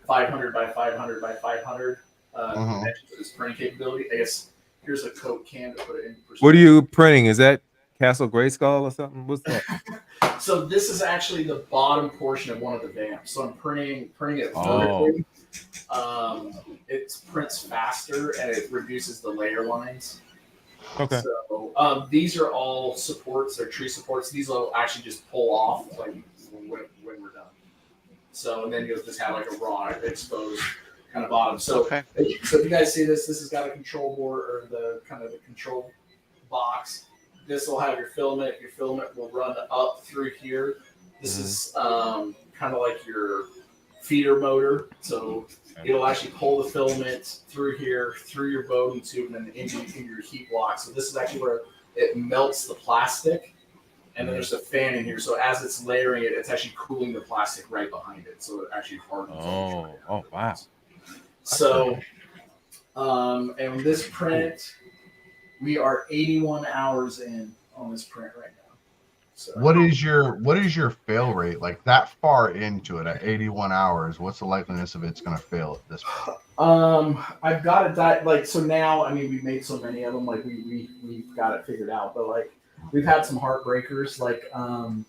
500 by 500 by 500 this printing capability. I guess here's a Coke can to put it in. What are you printing? Is that Castle Grayskull or something? What's that? So this is actually the bottom portion of one of the vamps. So I'm printing it vertically. It prints faster and it reduces the layer lines. Okay. So these are all supports. They're tree supports. These will actually just pull off like when we're done. So and then you'll just have like a raw exposed kind of bottom. So so if you guys see this has got a control board or the kind of the control box. This will have your filament. Your filament will run up through here. This is kind of like your feeder motor. So it'll actually pull the filament through here, through your Bowden tube, and then into your heat block. So this is actually where it melts the plastic. And then there's a fan in here. So as it's layering it, it's actually cooling the plastic right behind it. So it actually hardens. Oh, wow. So, and this print, we are 81 hours in on this print right now. So what is your fail rate? Like that far into it at 81 hours, what's the likeliness of it's going to fail at this point? I've got it like so now. I mean, we've made so many of them. Like we've got it figured out. But like we've had some heartbreakers. Like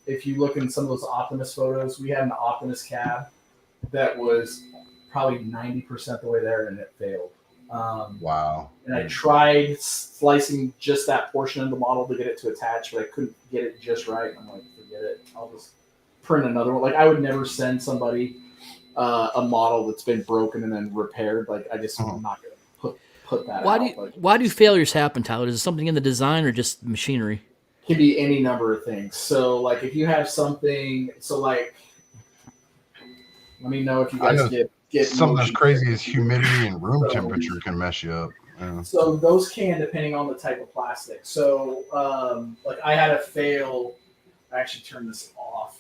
if you look in some of those Optimus photos, we had an Optimus cab that was probably 90% the way there, and it failed. Wow. And I tried slicing just that portion of the model to get it to attach, but I couldn't get it just right. I'm like, forget it. I'll just print another one. Like I would never send somebody a model that's been broken and then repaired. Like I just am not going to put that out. Why do failures happen, Tyler? Is it something in the design or just machinery? It can be any number of things. So like if you have something, so like, let me know if you guys get something as crazy as humidity and room temperature can mess you up. Yeah. So those can, depending on the type of plastic. So like I had a fail. I actually turned this off.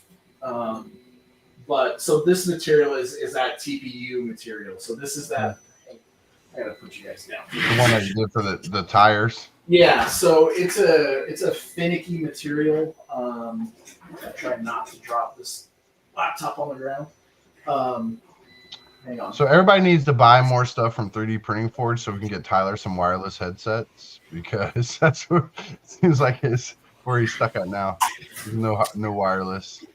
But so this material is that TPU material. So this is that. I gotta put you guys down. The one that you did for the tires. Yeah. So it's a finicky material. I try not to drop this laptop on the ground. Hang on. So everybody needs to buy more stuff from 3D Printing Forge so we can get Tyler some wireless headsets, because that's what it seems like is where he's stuck at now. No wireless.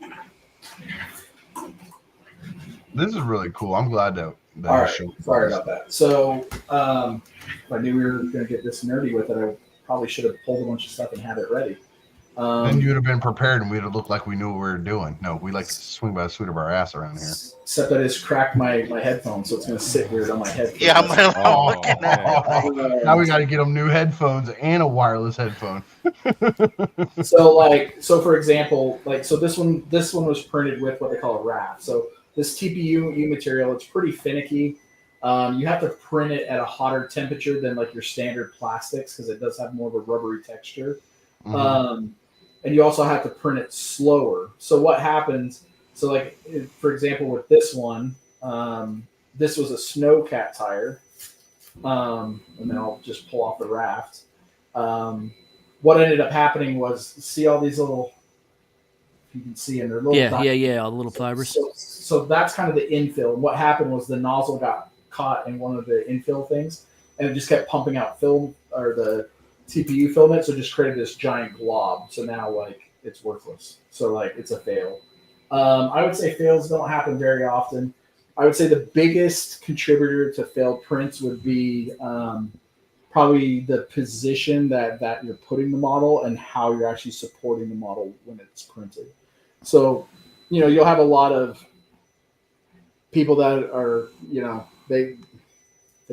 This is really cool. I'm glad that all right. Sorry about that. So if I knew we were going to get this nerdy with it, I probably should have pulled a bunch of stuff and had it ready. Then you would have been prepared, and we'd have looked like we knew what we were doing. No, we like to swing by the suit of our ass around here. Except I just cracked my headphones, so it's going to sit weird on my head. Yeah, I'm looking at it. Now we got to get them new headphones and a wireless headphone. So for example, so this one was printed with what they call a raft. So this TPU material, it's pretty finicky. You have to print it at a hotter temperature than like your standard plastics because it does have more of a rubbery texture. And you also have to print it slower. So what happens? So like for example, with this one, this was a snowcat tire, and then I'll just pull off the raft. What ended up happening was see all these little. You can see in their little all the little fibers. So that's kind of the infill. And what happened was the nozzle got caught in one of the infill things, and it just kept pumping out film or the TPU filament, so it just created this giant glob. So now like it's worthless. So like it's a fail. I would say fails don't happen very often. I would say the biggest contributor to failed prints would be probably the position that you're putting the model and how you're actually supporting the model when it's printed. So, you'll have a lot of people that are, they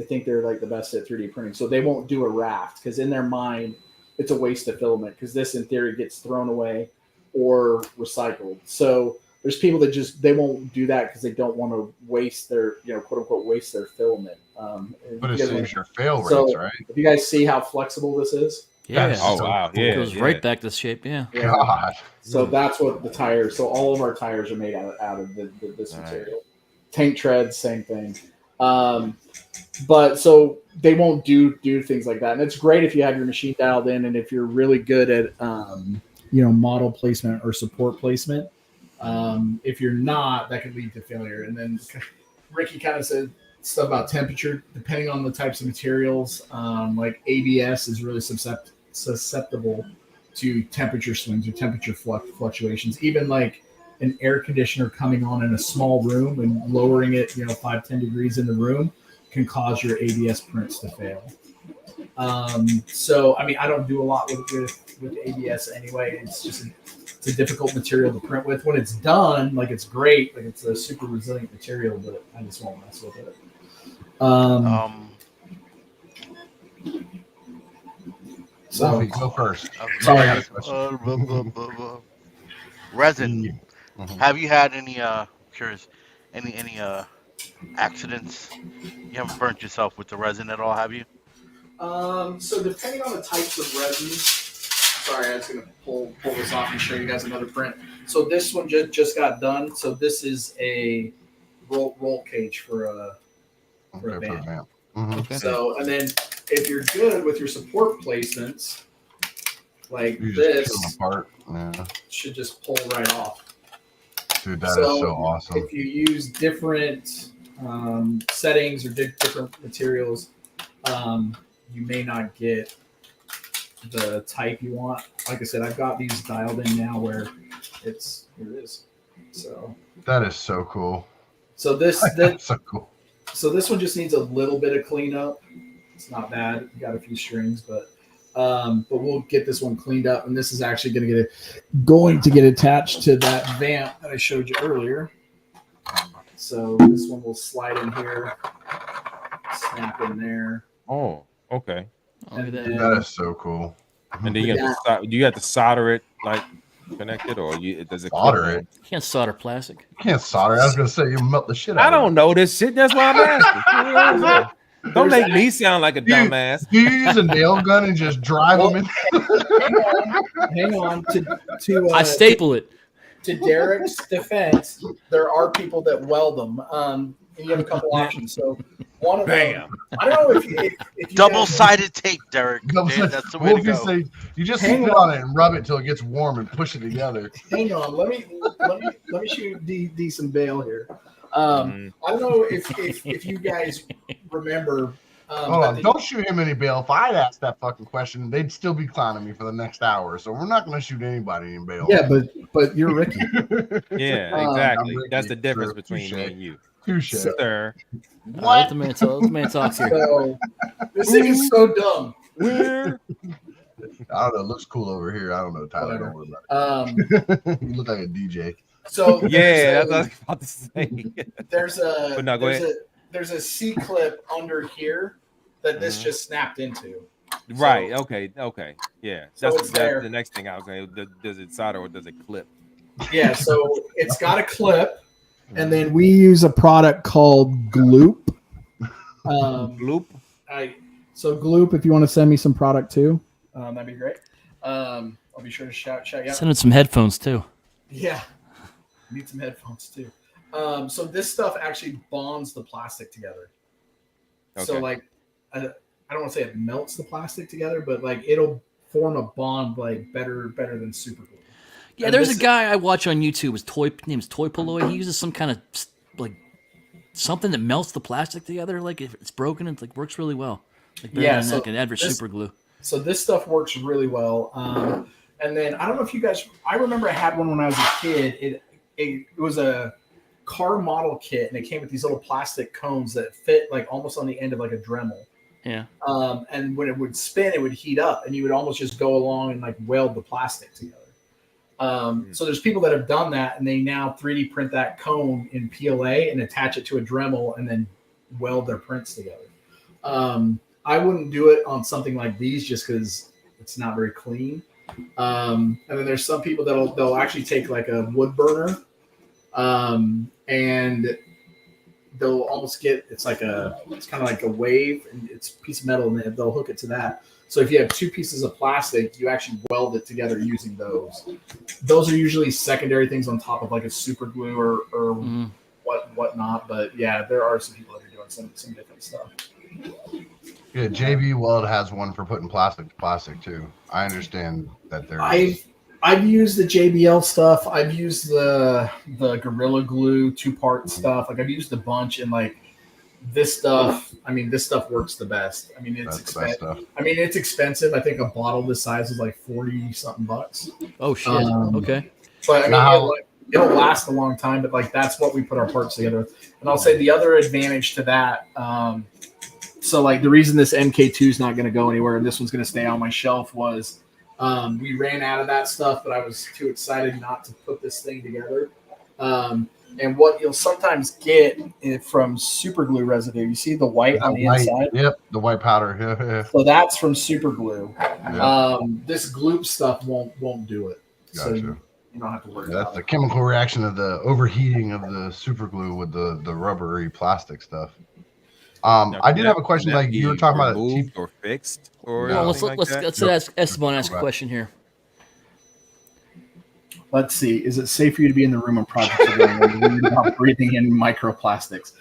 think they're like the best at 3D printing. So they won't do a raft because in their mind, it's a waste of filament because this in theory gets thrown away or recycled. So there's people that they won't do that because they don't want to waste their, quote unquote, waste their filament. But it saves your fail so rates, right? If you guys see how flexible this is. Yeah. Oh, wow. Yeah. It goes right back to shape. Yeah. God. So that's what the tires. So all of our tires are made out of this material. Tank treads, same thing. But so they won't do things like that, and it's great if you have your machine dialed in, and if you're really good at model placement or support placement. If you're not, that could lead to failure. And then Ricky kind of said stuff about temperature, depending on the types of materials. Like ABS is really susceptible to temperature swings or temperature fluctuations. Even like an air conditioner coming on in a small room and lowering it, 5-10 degrees in the room can cause your ABS prints to fail. So, I mean, I don't do a lot with ABS anyway. It's a difficult material to print with. When it's done, like it's great, like it's a super resilient material, but I just won't mess with it. So go first. Sorry, I got a question. Resin. Have you had any curious any accidents? You haven't burnt yourself with the resin at all, have you? So depending on the types of resins, sorry, I was gonna pull this off and show you guys another print. So this one just got done. So this is a roll cage for a van. Okay. So and then if you're good with your support placements, like You just this, peel them apart. Yeah. should just pull right off. Dude, that is so awesome. If you use different settings or different materials, you may not get the type you want. Like I said, I've got these dialed in now where here it is. So that is so cool. So that's so cool. So this one just needs a little bit of cleanup. It's not bad. You got a few strings, but we'll get this one cleaned up, and this is actually going to get attached to that vamp that I showed you earlier. So this one will slide in here, snap in there. Oh, okay. And then, that is so cool. And then you have to solder it like connected, or does it solder it? You can't solder plastic. You can't solder. I was gonna say you melt the shit out. I don't know this shit. That's why I'm asking. Don't make me sound like a dumbass. Do you use a nail gun and just drive them in? Hang on. To I staple it. To Derek's defense, there are people that weld them. And you have a couple options. So one of them, I don't know if you double-sided tape, Derek. That's the way to go. You just sit on it and rub it till it gets warm and push it together. Hang on, let me shoot D some bail here. I don't know if you guys remember. Hold on, don't shoot him any bail. If I'd asked that fucking question, they'd still be clowning me for the next hour. So we're not going to shoot anybody in bail. Yeah, but you're Ricky. Yeah, exactly. That's the difference between me and you. Touche, sir. What? The man talks here. So, this thing is so dumb. Where? I don't know. It looks cool over here. I don't know, Tyler. Don't worry about it. You look like a DJ. So yeah, that's what I was about to say. There's a C clip under here that this just snapped into. Right. So, okay. Yeah. So that's the next thing I was saying. Does it solder or does it clip? Yeah. So it's got a clip, And then we use a product called Gloop. Gloop. So Gloop, if you want to send me some product too, that'd be great. I'll be sure to shout you out. Send in some headphones too. Yeah, need some headphones too. So this stuff actually bonds the plastic together. Okay. So like, I don't want to say it melts the plastic together, but like it'll form a bond like better than super glue. Yeah, And there's a guy I watch on YouTube. His name is Toy Polloy. He uses some kind of like something that melts the plastic together. Like if it's broken, it like works really well. Like better than like an average super glue. So this stuff works really well. And then I don't know if you guys. I remember I had one when I was a kid. It was a car model kit, and it came with these little plastic cones that fit like almost on the end of like a Dremel. Yeah. And when it would spin, it would heat up, and you would almost just go along and like weld the plastic together. So there's people that have done that, and they now 3D print that cone in PLA and attach it to a Dremel, and then weld their prints together. I wouldn't do it on something like these just because it's not very clean. And then there's some people they'll actually take like a wood burner, and they'll almost get it's kind of like a wave, and it's a piece of metal, and they'll hook it to that. So if you have two pieces of plastic, you actually weld it together using those. Those are usually secondary things on top of like a super glue or whatnot. But yeah, there are some people that are doing some different stuff. Yeah, JB Weld has one for putting plastic to plastic too. I understand that there. I've used the JBL stuff. I've used the Gorilla Glue 2-part stuff. Like I've used a bunch, and like this stuff. I mean, this stuff works the best. I mean, it's expensive. It's expensive. I think a bottle this size is like $40-something bucks. Oh shit! Okay. But I mean, it'll last a long time. But like that's what we put our parts together with. And I'll say the other advantage to that. So like the reason this MK2 is not going to go anywhere and this one's going to stay on my shelf was we ran out of that stuff, but I was too excited not to put this thing together. And what you'll sometimes get from super glue residue, you see the white on the inside? Yep, the white powder. Yeah. So that's from super glue. Yeah. This gloop stuff won't do it. Gotcha. So you don't have to worry about That's the chemical reaction of the overheating of the super glue with the rubbery plastic stuff. I did have a question, like you were talking about moved or fixed or let's ask Esteban a question here. Let's see. Is it safe for you to be in the room when projects are going on without breathing in microplastics?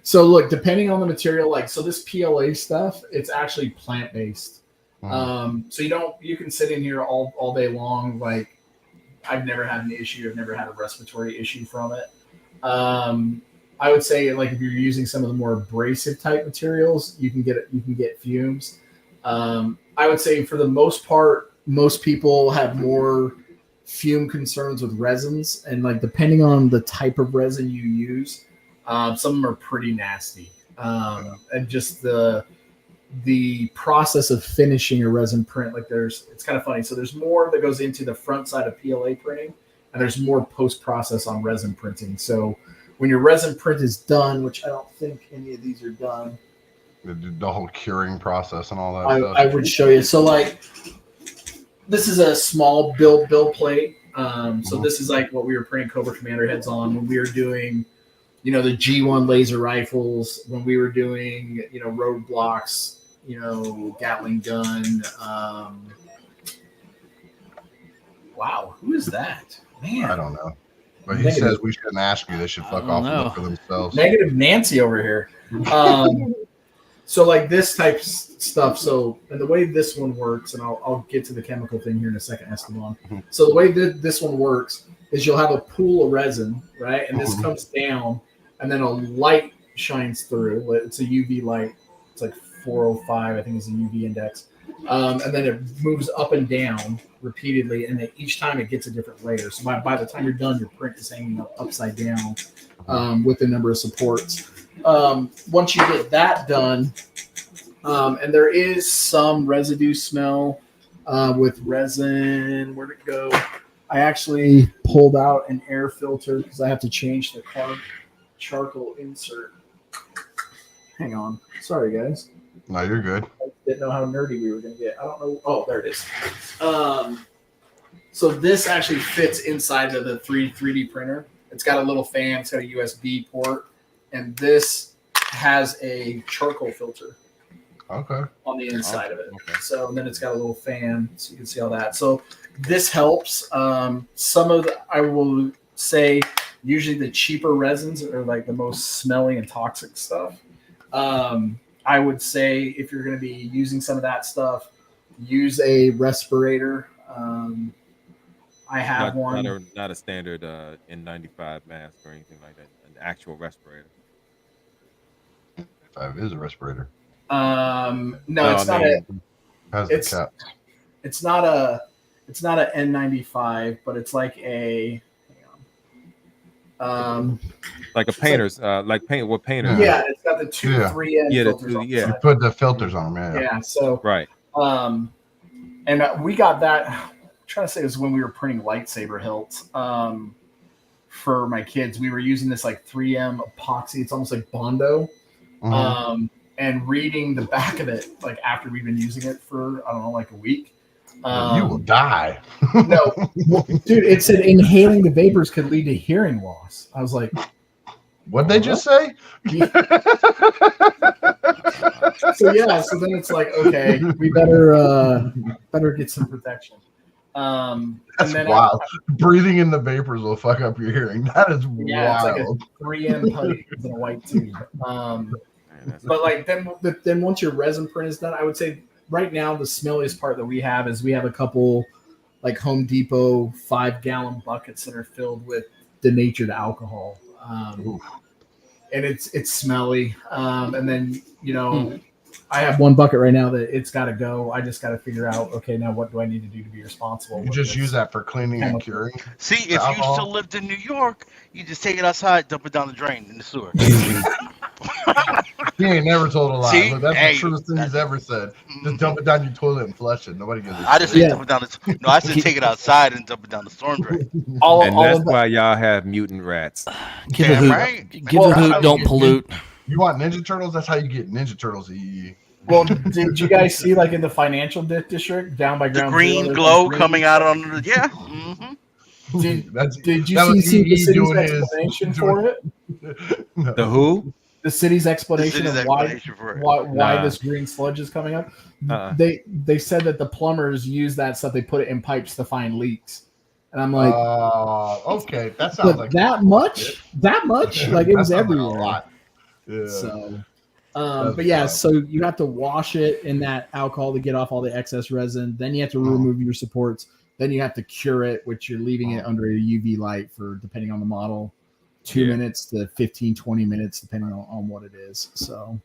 So look, depending on the material, like so this PLA stuff, it's actually plant-based. So you can sit in here all day long. Like I've never had an issue. I've never had a respiratory issue from it. I would say like if you're using some of the more abrasive type materials, you can get fumes. I would say for the most part, most people have more fume concerns with resins, and like depending on the type of resin you use, some of them are pretty nasty. And just the process of finishing a resin print, like it's kind of funny. So there's more that goes into the front side of PLA printing, and there's more post-process on resin printing. So when your resin print is done, which I don't think any of these are done, the whole curing process and all that stuff. I would show you. So like this is a small build plate. So this is like what we were printing Cobra Commander heads on when we were doing, the G1 laser rifles, when we were doing, roadblocks, Gatling gun. Wow, who is that? Man, I don't know. But he says we shouldn't ask you. They should fuck off and look for themselves. Negative Nancy over here. So like this type stuff. So, and the way this one works, and I'll get to the chemical thing here in a second, Esteban. So the way that this one works is you'll have a pool of resin, right? And this comes down, and then a light shines through. It's a UV light. It's like 405, I think is the UV index. And then it moves up and down repeatedly, and each time it gets a different layer. So by the time you're done, your print is hanging up upside down with the number of supports. Once you get that done, and there is some residue smell with resin. Where'd it go? I actually pulled out an air filter because I have to change the charcoal insert. Hang on. Sorry, guys. No, you're good. I didn't know how nerdy we were going to get. I don't know. Oh, there it is. So this actually fits inside of the 3D printer. It's got a little fan. It's got a USB port, and this has a charcoal filter. Okay. On the inside of it. Okay. So and then it's got a little fan, so you can see all that. So this helps. Some of I will say usually the cheaper resins are like the most smelly and toxic stuff. I would say if you're going to be using some of that stuff, use a respirator. I have one. Not a standard N95 mask or anything like that. An actual respirator. It is a respirator. No, it's not a. Has the cap. It's not a N95, but it's like a. Like a painter's, like paint what painter. Yeah, it's got the 3N filters. You put the filters on them. Yeah. So right. And we got that. I'm trying to say it was when we were printing lightsaber hilts. For my kids, we were using this like 3M epoxy. It's almost like Bondo. Mm-hmm. And reading the back of it, like after we've been using it for I don't know, like a week. You will die. No, dude, it said inhaling the vapors could lead to hearing loss. I was like, what'd they just say? Yeah. So then it's like, okay, we better get some protection. That's and then wild. Breathing in the vapors will fuck up your hearing. That is wild. It's like a 3M putty in a white tube. But like then once your resin print is done, I would say right now the smelliest part that we have is we have a couple like Home Depot 5-gallon buckets that are filled with denatured alcohol. And it's smelly. And then, I have one bucket right now that it's got to go. I just got to figure out, okay, now what do I need to do to be responsible? You just use that for cleaning and curing. See, if you still lived in New York, you just take it outside, dump it down the drain in the sewer. He ain't never told a lie. See? Look, that's the truest thing he's ever said. Just dump it down your toilet and flush it. Nobody gives a I just say dump it down I said take it outside and dump it down the storm drain. That's why y'all have mutant rats. Give a hoot, don't pollute. You want Ninja Turtles? That's how you get Ninja Turtles. Well, did you guys see like in the financial district down by ground the green zero, glow coming out on the Mm-hmm. Did you see the city's explanation for it? No. The who? The city's explanation of why this green sludge is coming up. They said that the plumbers use that stuff. They put it in pipes to find leaks. And I'm like, okay, that sounds like that much. Like it was everywhere. Like a lot. Yeah. So, but yeah, so you have to wash it in that alcohol to get off all the excess resin. Then you have to remove your supports. Then you have to cure it, which you're leaving it under a UV light for, depending on the model, 2 minutes to 15, 20 minutes, depending on what it is. So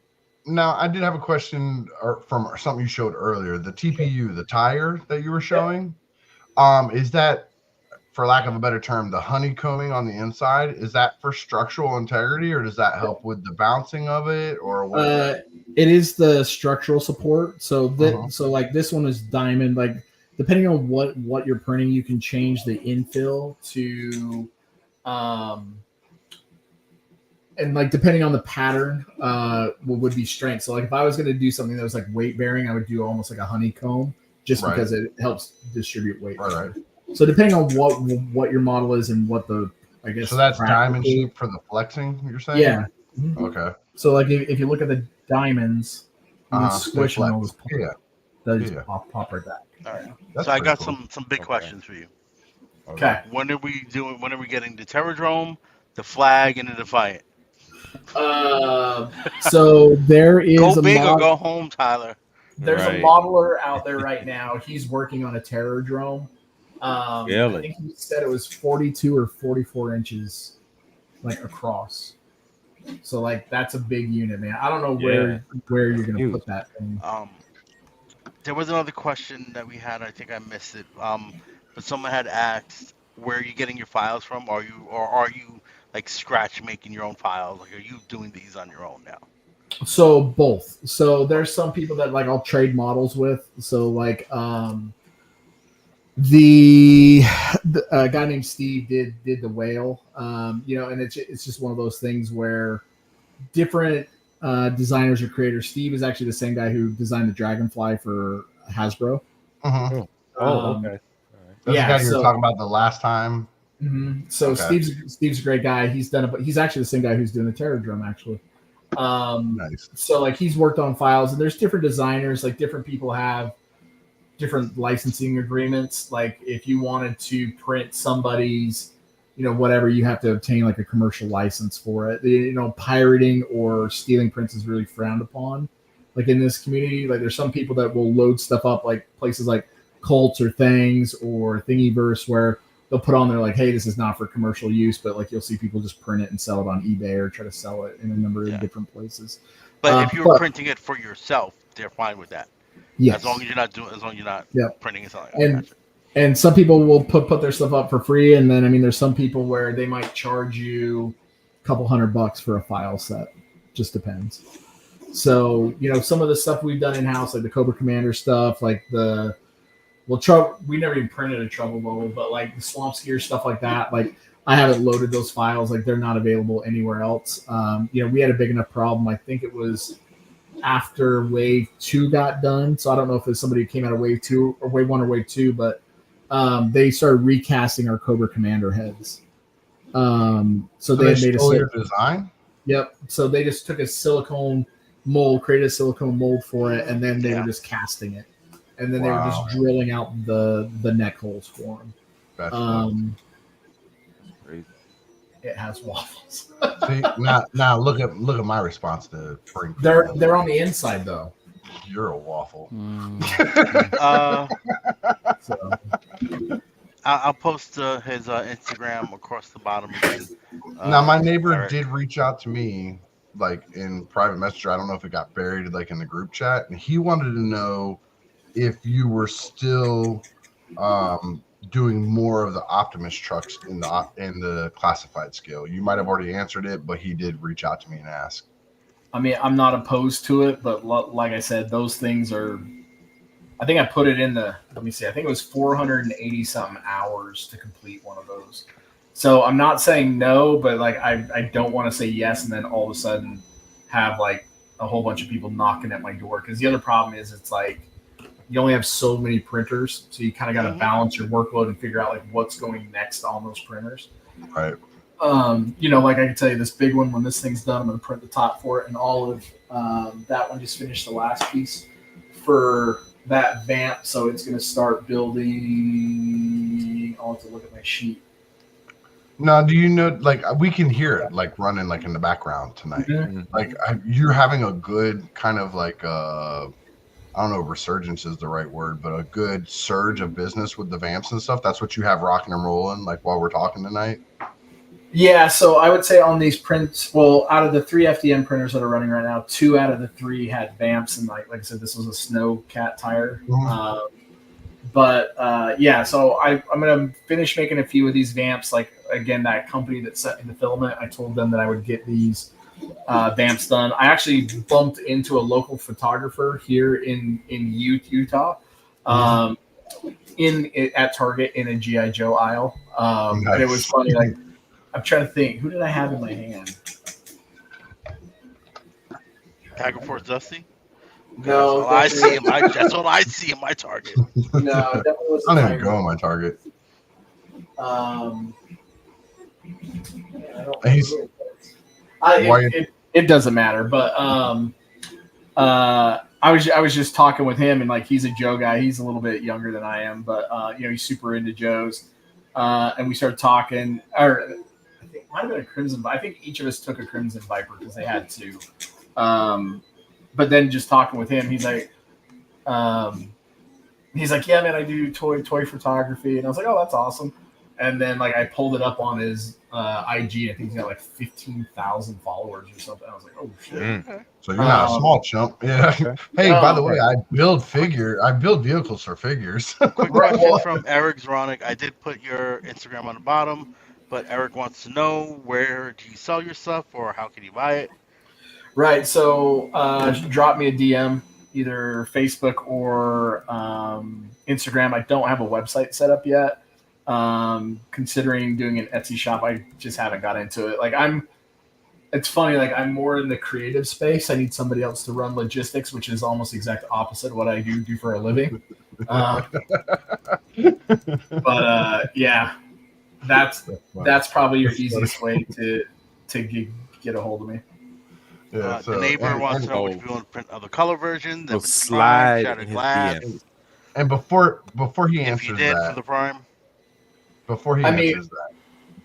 now I did have a question from something you showed earlier. The TPU, the tire that you were showing, is that, for lack of a better term, the honeycombing on the inside? Is that for structural integrity, or does that help with the bouncing of it, or what? It is the structural support. So so like this one is diamond. Like depending on what you're printing, you can change the infill to and like depending on the pattern, what would be strength. So like if I was going to do something that was like weight bearing, I would do almost like a honeycomb, just because it helps distribute weight. Right. So depending on what your model is and what the, I guess. So that's diamond shape for the flexing, you're saying? Yeah. Okay. So like if you look at the diamonds, squishing those pop right back. All right. So I got some big questions for you. Okay. When are we getting the Terradrome, the Flag, and the Defiant? So there is go big or go home, Tyler. There's a modeler out there right now. He's working on a Terradrome. Really? I think he said it was 42 or 44 inches, like across. So like that's a big unit, man. I don't know where you're gonna put that thing. There was another question that we had. I think I missed it. But someone had asked, where are you getting your files from? Are you like scratch making your own files? Like, are you doing these on your own now? So both. So there's some people that like I'll trade models with. So like the guy named Steve did the whale. And it's just one of those things where different designers or creators. Steve is actually the same guy who designed the Dragonfly for Hasbro. Mm-hmm. Okay. That's the guy you were talking about the last time. Mm-hmm. So Okay. Steve's a great guy. He's done it, but he's actually the same guy who's doing the Terror Drum actually. Nice. So like he's worked on files, and there's different designers. Like different people have different licensing agreements. Like if you wanted to print somebody's, whatever, you have to obtain like a commercial license for it. Pirating or stealing prints is really frowned upon. Like in this community, like there's some people that will load stuff up, like places like Cults or Things or Thingiverse, where they'll put on there like, hey, this is not for commercial use, but like you'll see people just print it and sell it on eBay or try to sell it in a number of different places. But if you're printing it for yourself, they're fine with that. Yes. As long as you're not printing and selling. And some people will put their stuff up for free, and then there's some people where they might charge you a couple $100 for a file set. Just depends. So some of the stuff we've done in house, like the Cobra Commander stuff, like we never even printed a Trouble Bubble, but like the Swamp Skier stuff like that, like I haven't loaded those files, like they're not available anywhere else. We had a big enough problem. I think it was after Wave 2 got done, so I don't know if it's somebody who came out of Wave 2 or Wave 1 or Wave 2, but they started recasting our Cobra Commander heads. So they had made your design. Yep. So they just took a silicone mold, created a silicone mold for it, and then they were just casting it, and then they were just drilling out the neck holes for them. That's Crazy. It has waffles. See, now look at my response to bring. They're on the inside though. You're a waffle. So. I'll post his Instagram across the bottom again. Now, my neighbor did reach out to me, like in private messenger. I don't know if it got buried, like in the group chat, and he wanted to know if you were still doing more of the Optimus trucks in the classified scale. You might have already answered it, but he did reach out to me and ask. I'm not opposed to it, but like I said, those things are. I think I put it in let me see, I think it was 480 something hours to complete one of those. So I'm not saying no, but like I don't want to say yes and then all of a sudden have like a whole bunch of people knocking at my door. Because the other problem is it's like you only have so many printers, so you kind of got to balance your workload and figure out like what's going next on those printers. Right. Like I can tell you this big one, when this thing's done, I'm going to print the top for it, and all of that one just finished the last piece for that vamp, so it's going to start building. I'll have to look at my sheet. Now, do you know, like, we can hear it, like, running, like, in the background tonight. Mm-hmm. Like, you're having a good kind of, like, I don't know, resurgence is the right word, but a good surge of business with the vamps and stuff. That's what you have rocking and rolling, like, while we're talking tonight? Yeah, so I would say on these prints, well, out of the 3 FDM printers that are running right now, 2 out of the 3 had vamps, and like I said, this was a snow cat tire. Mm-hmm. So I'm going to finish making a few of these vamps. Like, again, that company that sent me the filament, I told them that I would get these vamps done. I actually bumped into a local photographer here in Utah, at Target in a G.I. Joe aisle. Nice. And it was funny, like, I'm trying to think, who did I have in my hand? Tiger Force Dusty? No, that's all I see in my Target. No, definitely was. I don't even go on my Target. It doesn't matter, but I was just talking with him, and like he's a Joe guy. He's a little bit younger than I am, but he's super into Joes. And we started talking, or I think it might have been a Crimson. I think each of us took a Crimson Viper because they had to. But then just talking with him, he's like, yeah, man, I do toy photography, and I was like, oh, that's awesome. And then like I pulled it up on his IG. I think he's got like 15,000 followers or something. I was like, oh shit. So you're not a small chump. Yeah. Hey, by the way, I build vehicles for figures. Quick question from Eric Zronik. I did put your Instagram on the bottom, but Eric wants to know, where do you sell your stuff, or how can you buy it? Right. So drop me a DM, either Facebook or Instagram. I don't have a website set up yet. Considering doing an Etsy shop, I just haven't got into it. Like it's funny, like I'm more in the creative space. I need somebody else to run logistics, which is almost the exact opposite of what I do for a living. Yeah. that's probably your easiest way to get a hold of me. Yeah, The neighbor wants to know which you want to print of the color version. Then slide Prime, in Shattered his Glass. DMs. And before he If answers you did that, for the Prime, answers that,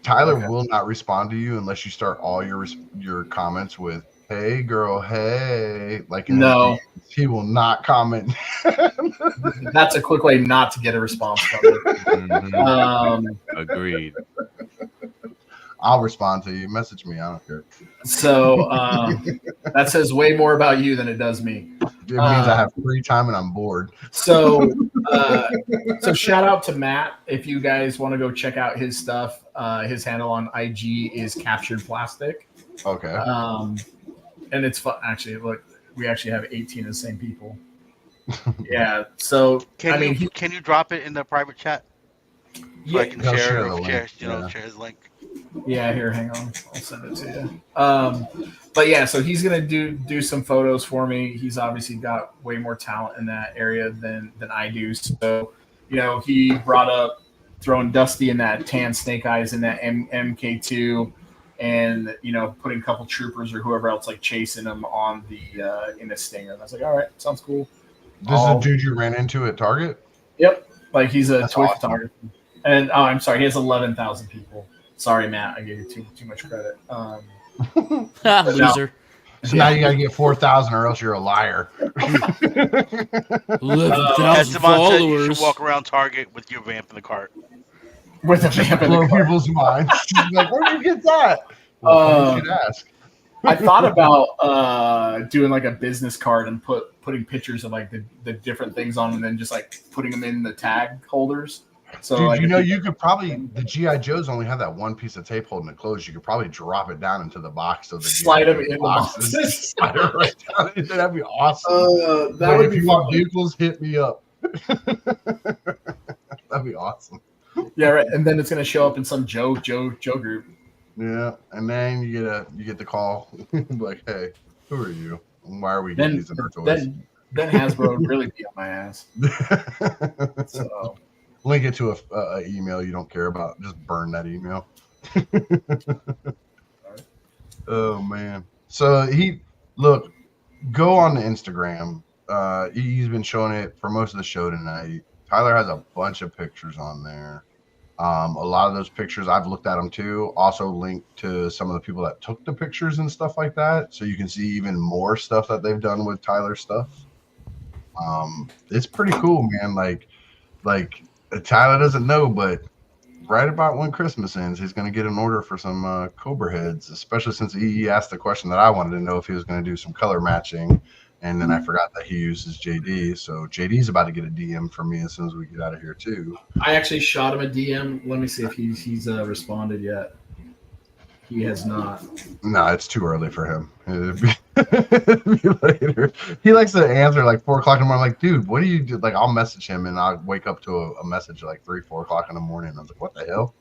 Tyler Okay. will not respond to you unless you start all your comments with "Hey, girl, hey." Like in his DMs, he will not comment. That's a quick way not to get a response from me. Agreed. I'll respond to you. Message me. I don't care. So that says way more about you than it does me. It means I have free time and I'm bored. So shout out to Matt. If you guys want to go check out his stuff, his handle on IG is Captured Plastic. Okay. And it's fun. Actually, look, we actually have 18 of the same people. Yeah. So can you drop it in the private chat? So I can share his link. Yeah, here, hang on. I'll send it to you. But yeah, so he's gonna do some photos for me. He's obviously got way more talent in that area than I do. So, he brought up throwing Dusty in that tan Snake Eyes in that MK2, and putting a couple troopers or whoever else like chasing him on the in a Stinger. And I was like, all right, sounds cool. This is a dude you ran into at Target? Yep, like he's a toy awesome. photographer. And I'm sorry, he has 11,000 people. Sorry, Matt, I gave you too much credit. Loser. So now you got to get 4,000 or else you're a liar. 11,000 followers. You should walk around Target with your vamp in the cart. With a vamp in the Blow cart. people's minds. Like, where did you get that? Well, you should ask. I thought about doing like a business card and putting pictures of like the different things on, and then just like putting them in the tag holders. So, dude, like, you could probably, the G.I. Joes only have that one piece of tape holding it closed. You could probably drop it down into the box so the slide them in the boxes. Slide it right down. That'd be awesome. If you want vehicles, hit me up. That'd be awesome. Yeah, right. And then it's gonna show up in some Joe group. Yeah, and then you get the call like, hey, who are you? And why are we getting these in our toys? Then Hasbro would really be on my ass. So. Link it to a email you don't care about. Just burn that email. Oh man. So go on the Instagram. He's been showing it for most of the show tonight. Tyler has a bunch of pictures on there. A lot of those pictures I've looked at them too. Also linked to some of the people that took the pictures and stuff like that. So you can see even more stuff that they've done with Tyler's stuff. It's pretty cool, man. Like Tyler doesn't know, but right about when Christmas ends, he's going to get an order for some Cobra heads, especially since he asked the question that I wanted to know if he was going to do some color matching. And then I forgot that he uses JD. So JD's about to get a DM from me as soon as we get out of here too. I actually shot him a DM. Let me see if he's responded yet. He has not. No, it's too early for him. It'd be later. He likes to answer like 4 o'clock in the morning. Like, dude, what do you do? Like, I'll message him and I'll wake up to a message at like 3, 4 o'clock in the morning. And I was like, what the hell?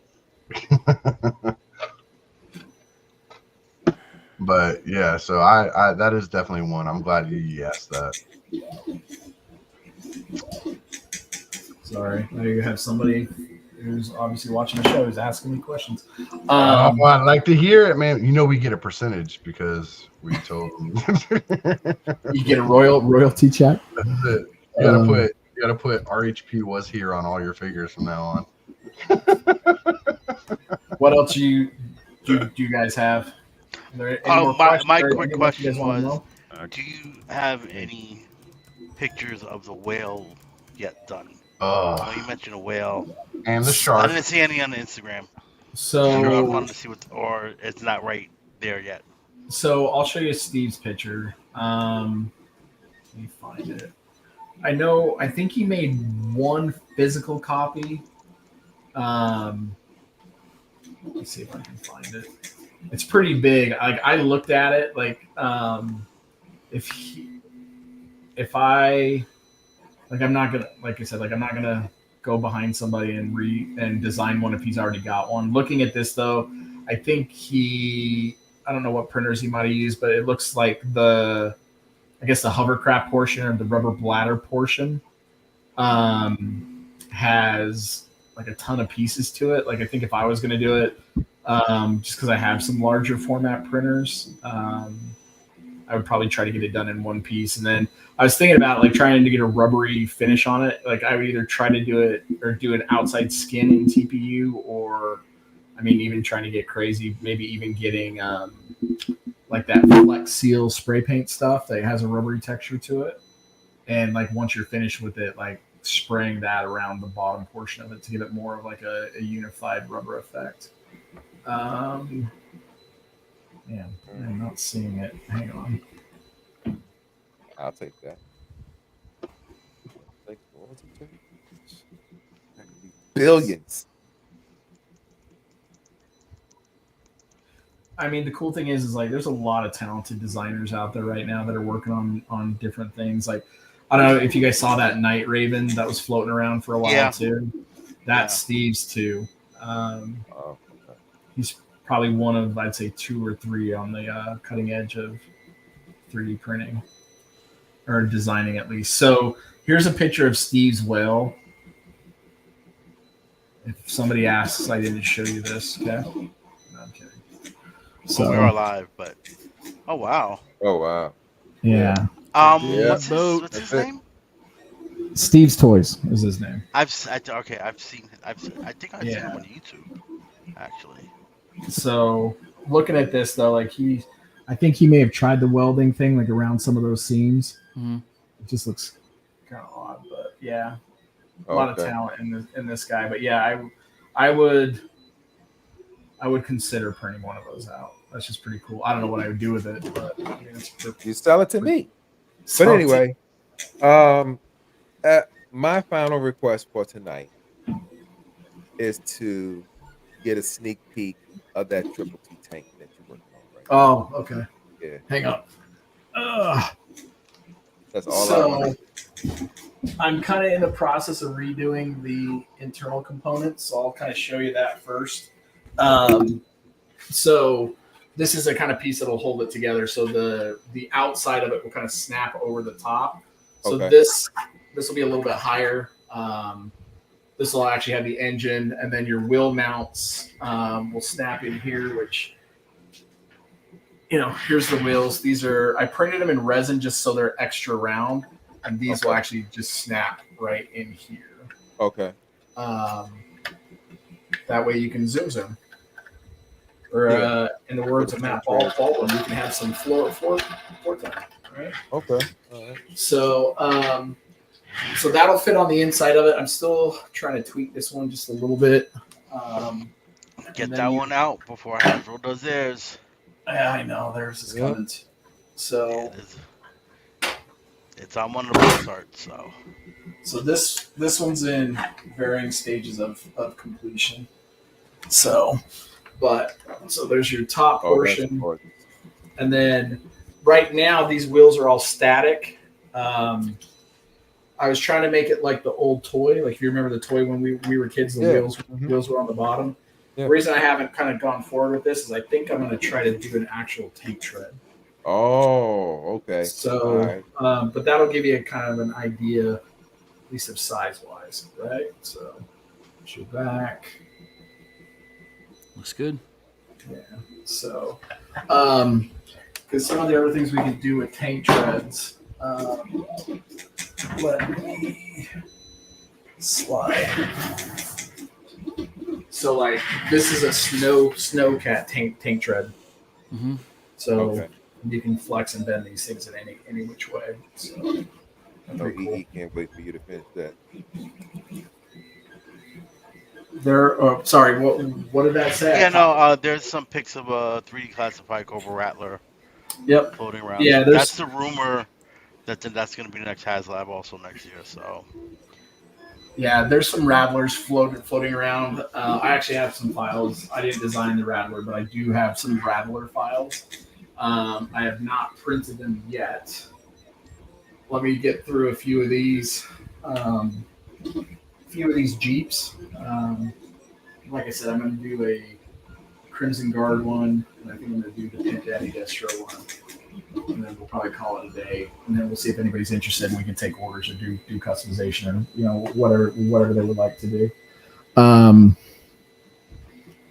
But yeah, so I that is definitely one. I'm glad you asked that. Sorry, now you have somebody who's obviously watching the show who's asking me questions. I'd like to hear it, man. We get a percentage because we told them. You get a royalty check. That's it. You gotta put RHP was here on all your figures from now on. What else do you guys have? My quick question was: do you have any pictures of the whale yet done? You mentioned a whale and the shark. I didn't see any on the Instagram. So I wanted to see or it's not right there yet. So I'll show you Steve's picture. Let me find it. I think he made one physical copy. Let's see if I can find it. It's pretty big. Like, I looked at it. Like, if I like, I'm not gonna, like I said, like, I'm not gonna go behind somebody and design one if he's already got one. Looking at this though, I think I don't know what printers he might have used, but it looks like the hovercraft portion or the rubber bladder portion has like a ton of pieces to it. Like I think if I was going to do it, just because I have some larger format printers, I would probably try to get it done in one piece. And then I was thinking about like trying to get a rubbery finish on it. Like I would either try to do it or do an outside skin in TPU, or I mean, even trying to get crazy, maybe even getting like that Flex Seal spray paint stuff that has a rubbery texture to it. And like once you're finished with it, like spraying that around the bottom portion of it to give it more of like a unified rubber effect. Yeah, I'm not seeing it. Hang on. I'll take that. Like, what was it? That could be billions. I mean, the cool thing is like there's a lot of talented designers out there right now that are working on different things. Like I don't know if you guys saw that Night Raven that was floating around for a while too. That's Steve's too. Okay. He's probably one of I'd say 2 or 3 on the cutting edge of 3D printing or designing at least. So here's a picture of Steve's whale. If somebody asks, I didn't show you this. Okay, no, I'm kidding. So we are live, but oh wow. Yeah. What's his name? Steve's Toys is his name. I've seen. I think I've seen him on YouTube, actually. So looking at this though, like I think he may have tried the welding thing like around some of those seams. Mm-hmm. It just looks kind of odd, but yeah, a lot of talent in this guy. But yeah, I would consider printing one of those out. That's just pretty cool. I don't know what I would do with it, but I mean, it's pretty, you sell it to me. But anyway, my final request for tonight is to get a sneak peek of that Triple T tank that you're working on right now. Oh, okay. Yeah. Hang on. That's all I want. I'm kind of in the process of redoing the internal components, so I'll kind of show you that first. So this is a kind of piece that'll hold it together. So the outside of it will kind of snap over the top. So this will be a little bit higher. This will actually have the engine, and then your wheel mounts will snap in here, which, here's the wheels. These I printed them in resin just so they're extra round, and these will actually just snap right in here. Okay. That way you can zoom. Or in the words of Matt Baldwin, you can have some floor time, right? Okay. All right. So that'll fit on the inside of it. I'm still trying to tweak this one just a little bit. Get that one out before Hasbro does theirs. Yeah, I know. Theirs is coming. So it's on one of the box arts. So this one's in varying stages of completion. So there's your top portion, and then right now these wheels are all static. I was trying to make it like the old toy. Like if you remember the toy when we were kids, the wheels were on the bottom. Yeah. The reason I haven't kind of gone forward with this is I think I'm going to try to do an actual tank tread. Oh, okay. So, but that'll give you a kind of an idea, at least of size-wise, right? So, push your back. Looks good. Yeah. So, because some of the other things we could do with tank treads. Let me slide. So, like, this is a snowcat tank tread. Mm-hmm. So you can flex and bend these things in any which way. So, he can't wait for you to finish that. Sorry, what did that say? Yeah, no. There's some pics of a 3D classified Cobra Rattler. Yep. Floating around. Yeah, that's the rumor. That's going to be the next HasLab also next year. So. Yeah, there's some Rattlers floating around. I actually have some files. I didn't design the Rattler, but I do have some Rattler files. I have not printed them yet. Let me get through a few of these. Jeeps. Like I said, I'm going to do a Crimson Guard one, and I think I'm going to do the Pink Daddy Destro one. And then we'll probably call it a day, and then we'll see if anybody's interested, and we can take orders or do customization, or whatever they would like to do.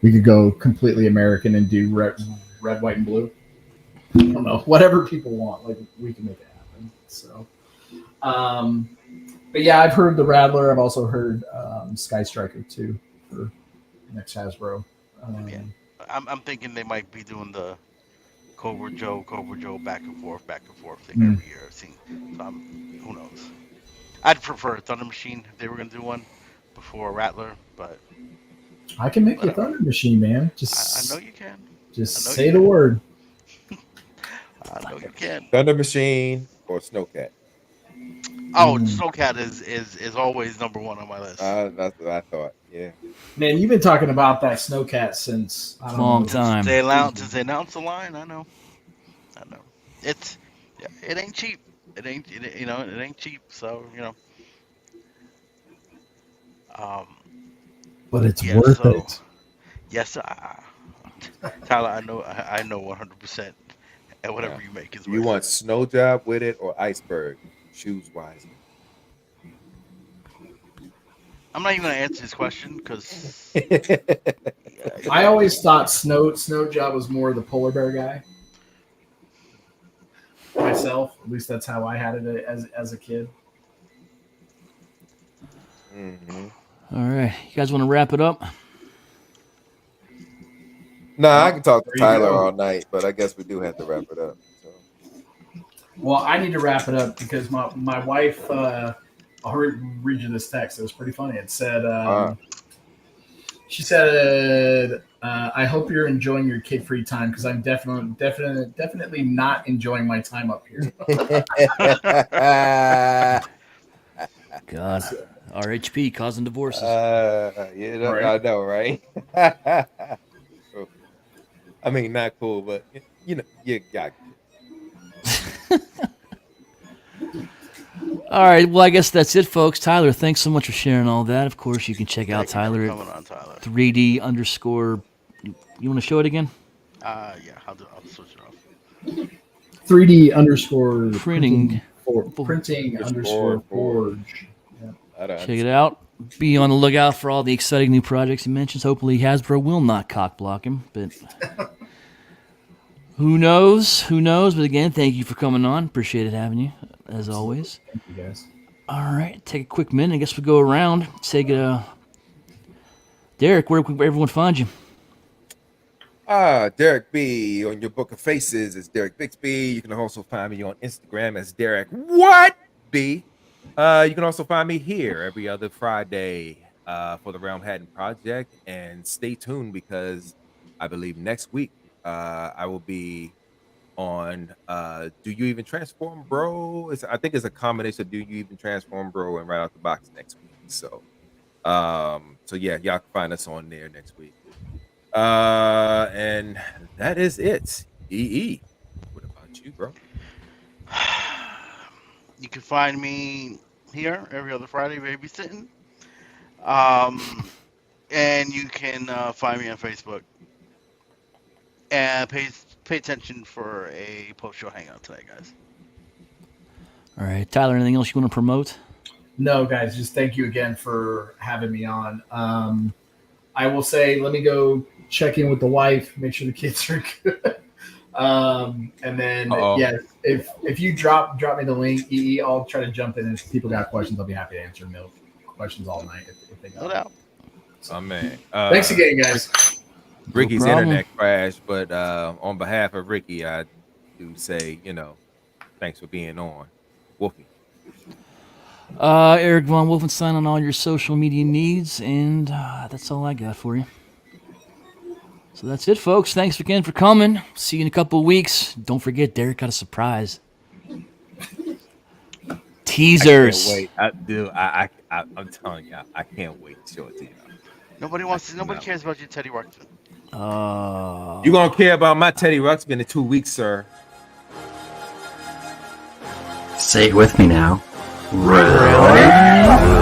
We could go completely American and do red, white, and blue. I don't know, whatever people want. Like we can make it happen. So, but yeah, I've heard the Rattler. I've also heard Sky Striker too for next Hasbro. Yeah. I'm thinking they might be doing the Cobra Joe back and forth thing every year. So who knows? I'd prefer a Thunder Machine if they were gonna do one before a Rattler, but I can make you a whatever. Thunder Machine, man. I know you can. Just I know say you the can. word. I know you can. Thunder Machine or Snowcat? Oh, Snowcat is always number one on my list. That's what I thought. Yeah. Man, you've been talking about that Snowcat since I don't Long know. time. Since they announced the line, I know. It ain't cheap. It ain't cheap. So But it's worth it. Yes, Tyler, I know 100%. And whatever you make is You worth want it. Snow Job with it or Iceberg? Choose wisely. I'm not even gonna answer this question because I always thought Snow Job was more the polar bear guy. Myself, at least that's how I had it as a kid. Mm-hmm. All right, you guys want to wrap it up? Nah, I can talk to There you Tyler go. all night, but I guess we do have to wrap it up. So. Well, I need to wrap it up because my wife. I'll read you this text. It was pretty funny. It said, she said, "I hope you're enjoying your kid-free time because I'm definitely not enjoying my time up here." God, RHP causing divorces. Right. I know, right? I mean, not cool, but you got. All right, well, I guess that's it, folks. Tyler, thanks so much for sharing all that. Of course, you can check out Tyler at coming on, Tyler. 3D underscore. You want to show it again? Yeah, I'll switch it off. 3D underscore Printing underscore forge. Check it out. Be on the lookout for all the exciting new projects he mentions. Hopefully, Hasbro will not cock block him, but who knows? Who knows? But again, thank you for coming on. Appreciated having you, as always. Thank you, guys. All right, take a quick minute. I guess we go around. Take Derek, where can everyone find you? Derek B. On your Book of Faces is Derek Bixby. You can also find me on Instagram as Derek What B. You can also find me here every other Friday for the Realmhattan Project. And stay tuned because I believe next week I will be on Do You Even Transform, Bro? I think it's a combination of Do You Even Transform, Bro, and Right Out the Box next week. So yeah, y'all can find us on there next week. And that is it. EE. What about you, bro? You can find me here every other Friday babysitting. And you can find me on Facebook. And pay attention for a post-show hangout tonight, guys. All right, Tyler, anything else you want to promote? No, guys, just thank you again for having me on. I will say, let me go check in with the wife, make sure the kids are good. And then, yeah, if you drop me the link, EE, I'll try to jump in. If people got questions, I'll be happy to answer questions all night if they got. No doubt. Oh man! Thanks again, guys. Ricky's problem. internet crashed, but on behalf of Ricky, I do say, thanks for being on, Wolfie. Eric Von Wolfenstein on all your social media needs, and that's all I got for you. So that's it, folks. Thanks again for coming. See you in a couple of weeks. Don't forget, Derek got a surprise. Teasers. I can't wait. I'm telling you, I can't wait to show it to you. Nobody cares about your Teddy Ruxpin. You're gonna care about my Teddy Ruxpin in 2 weeks, sir. Say it with me now. Really?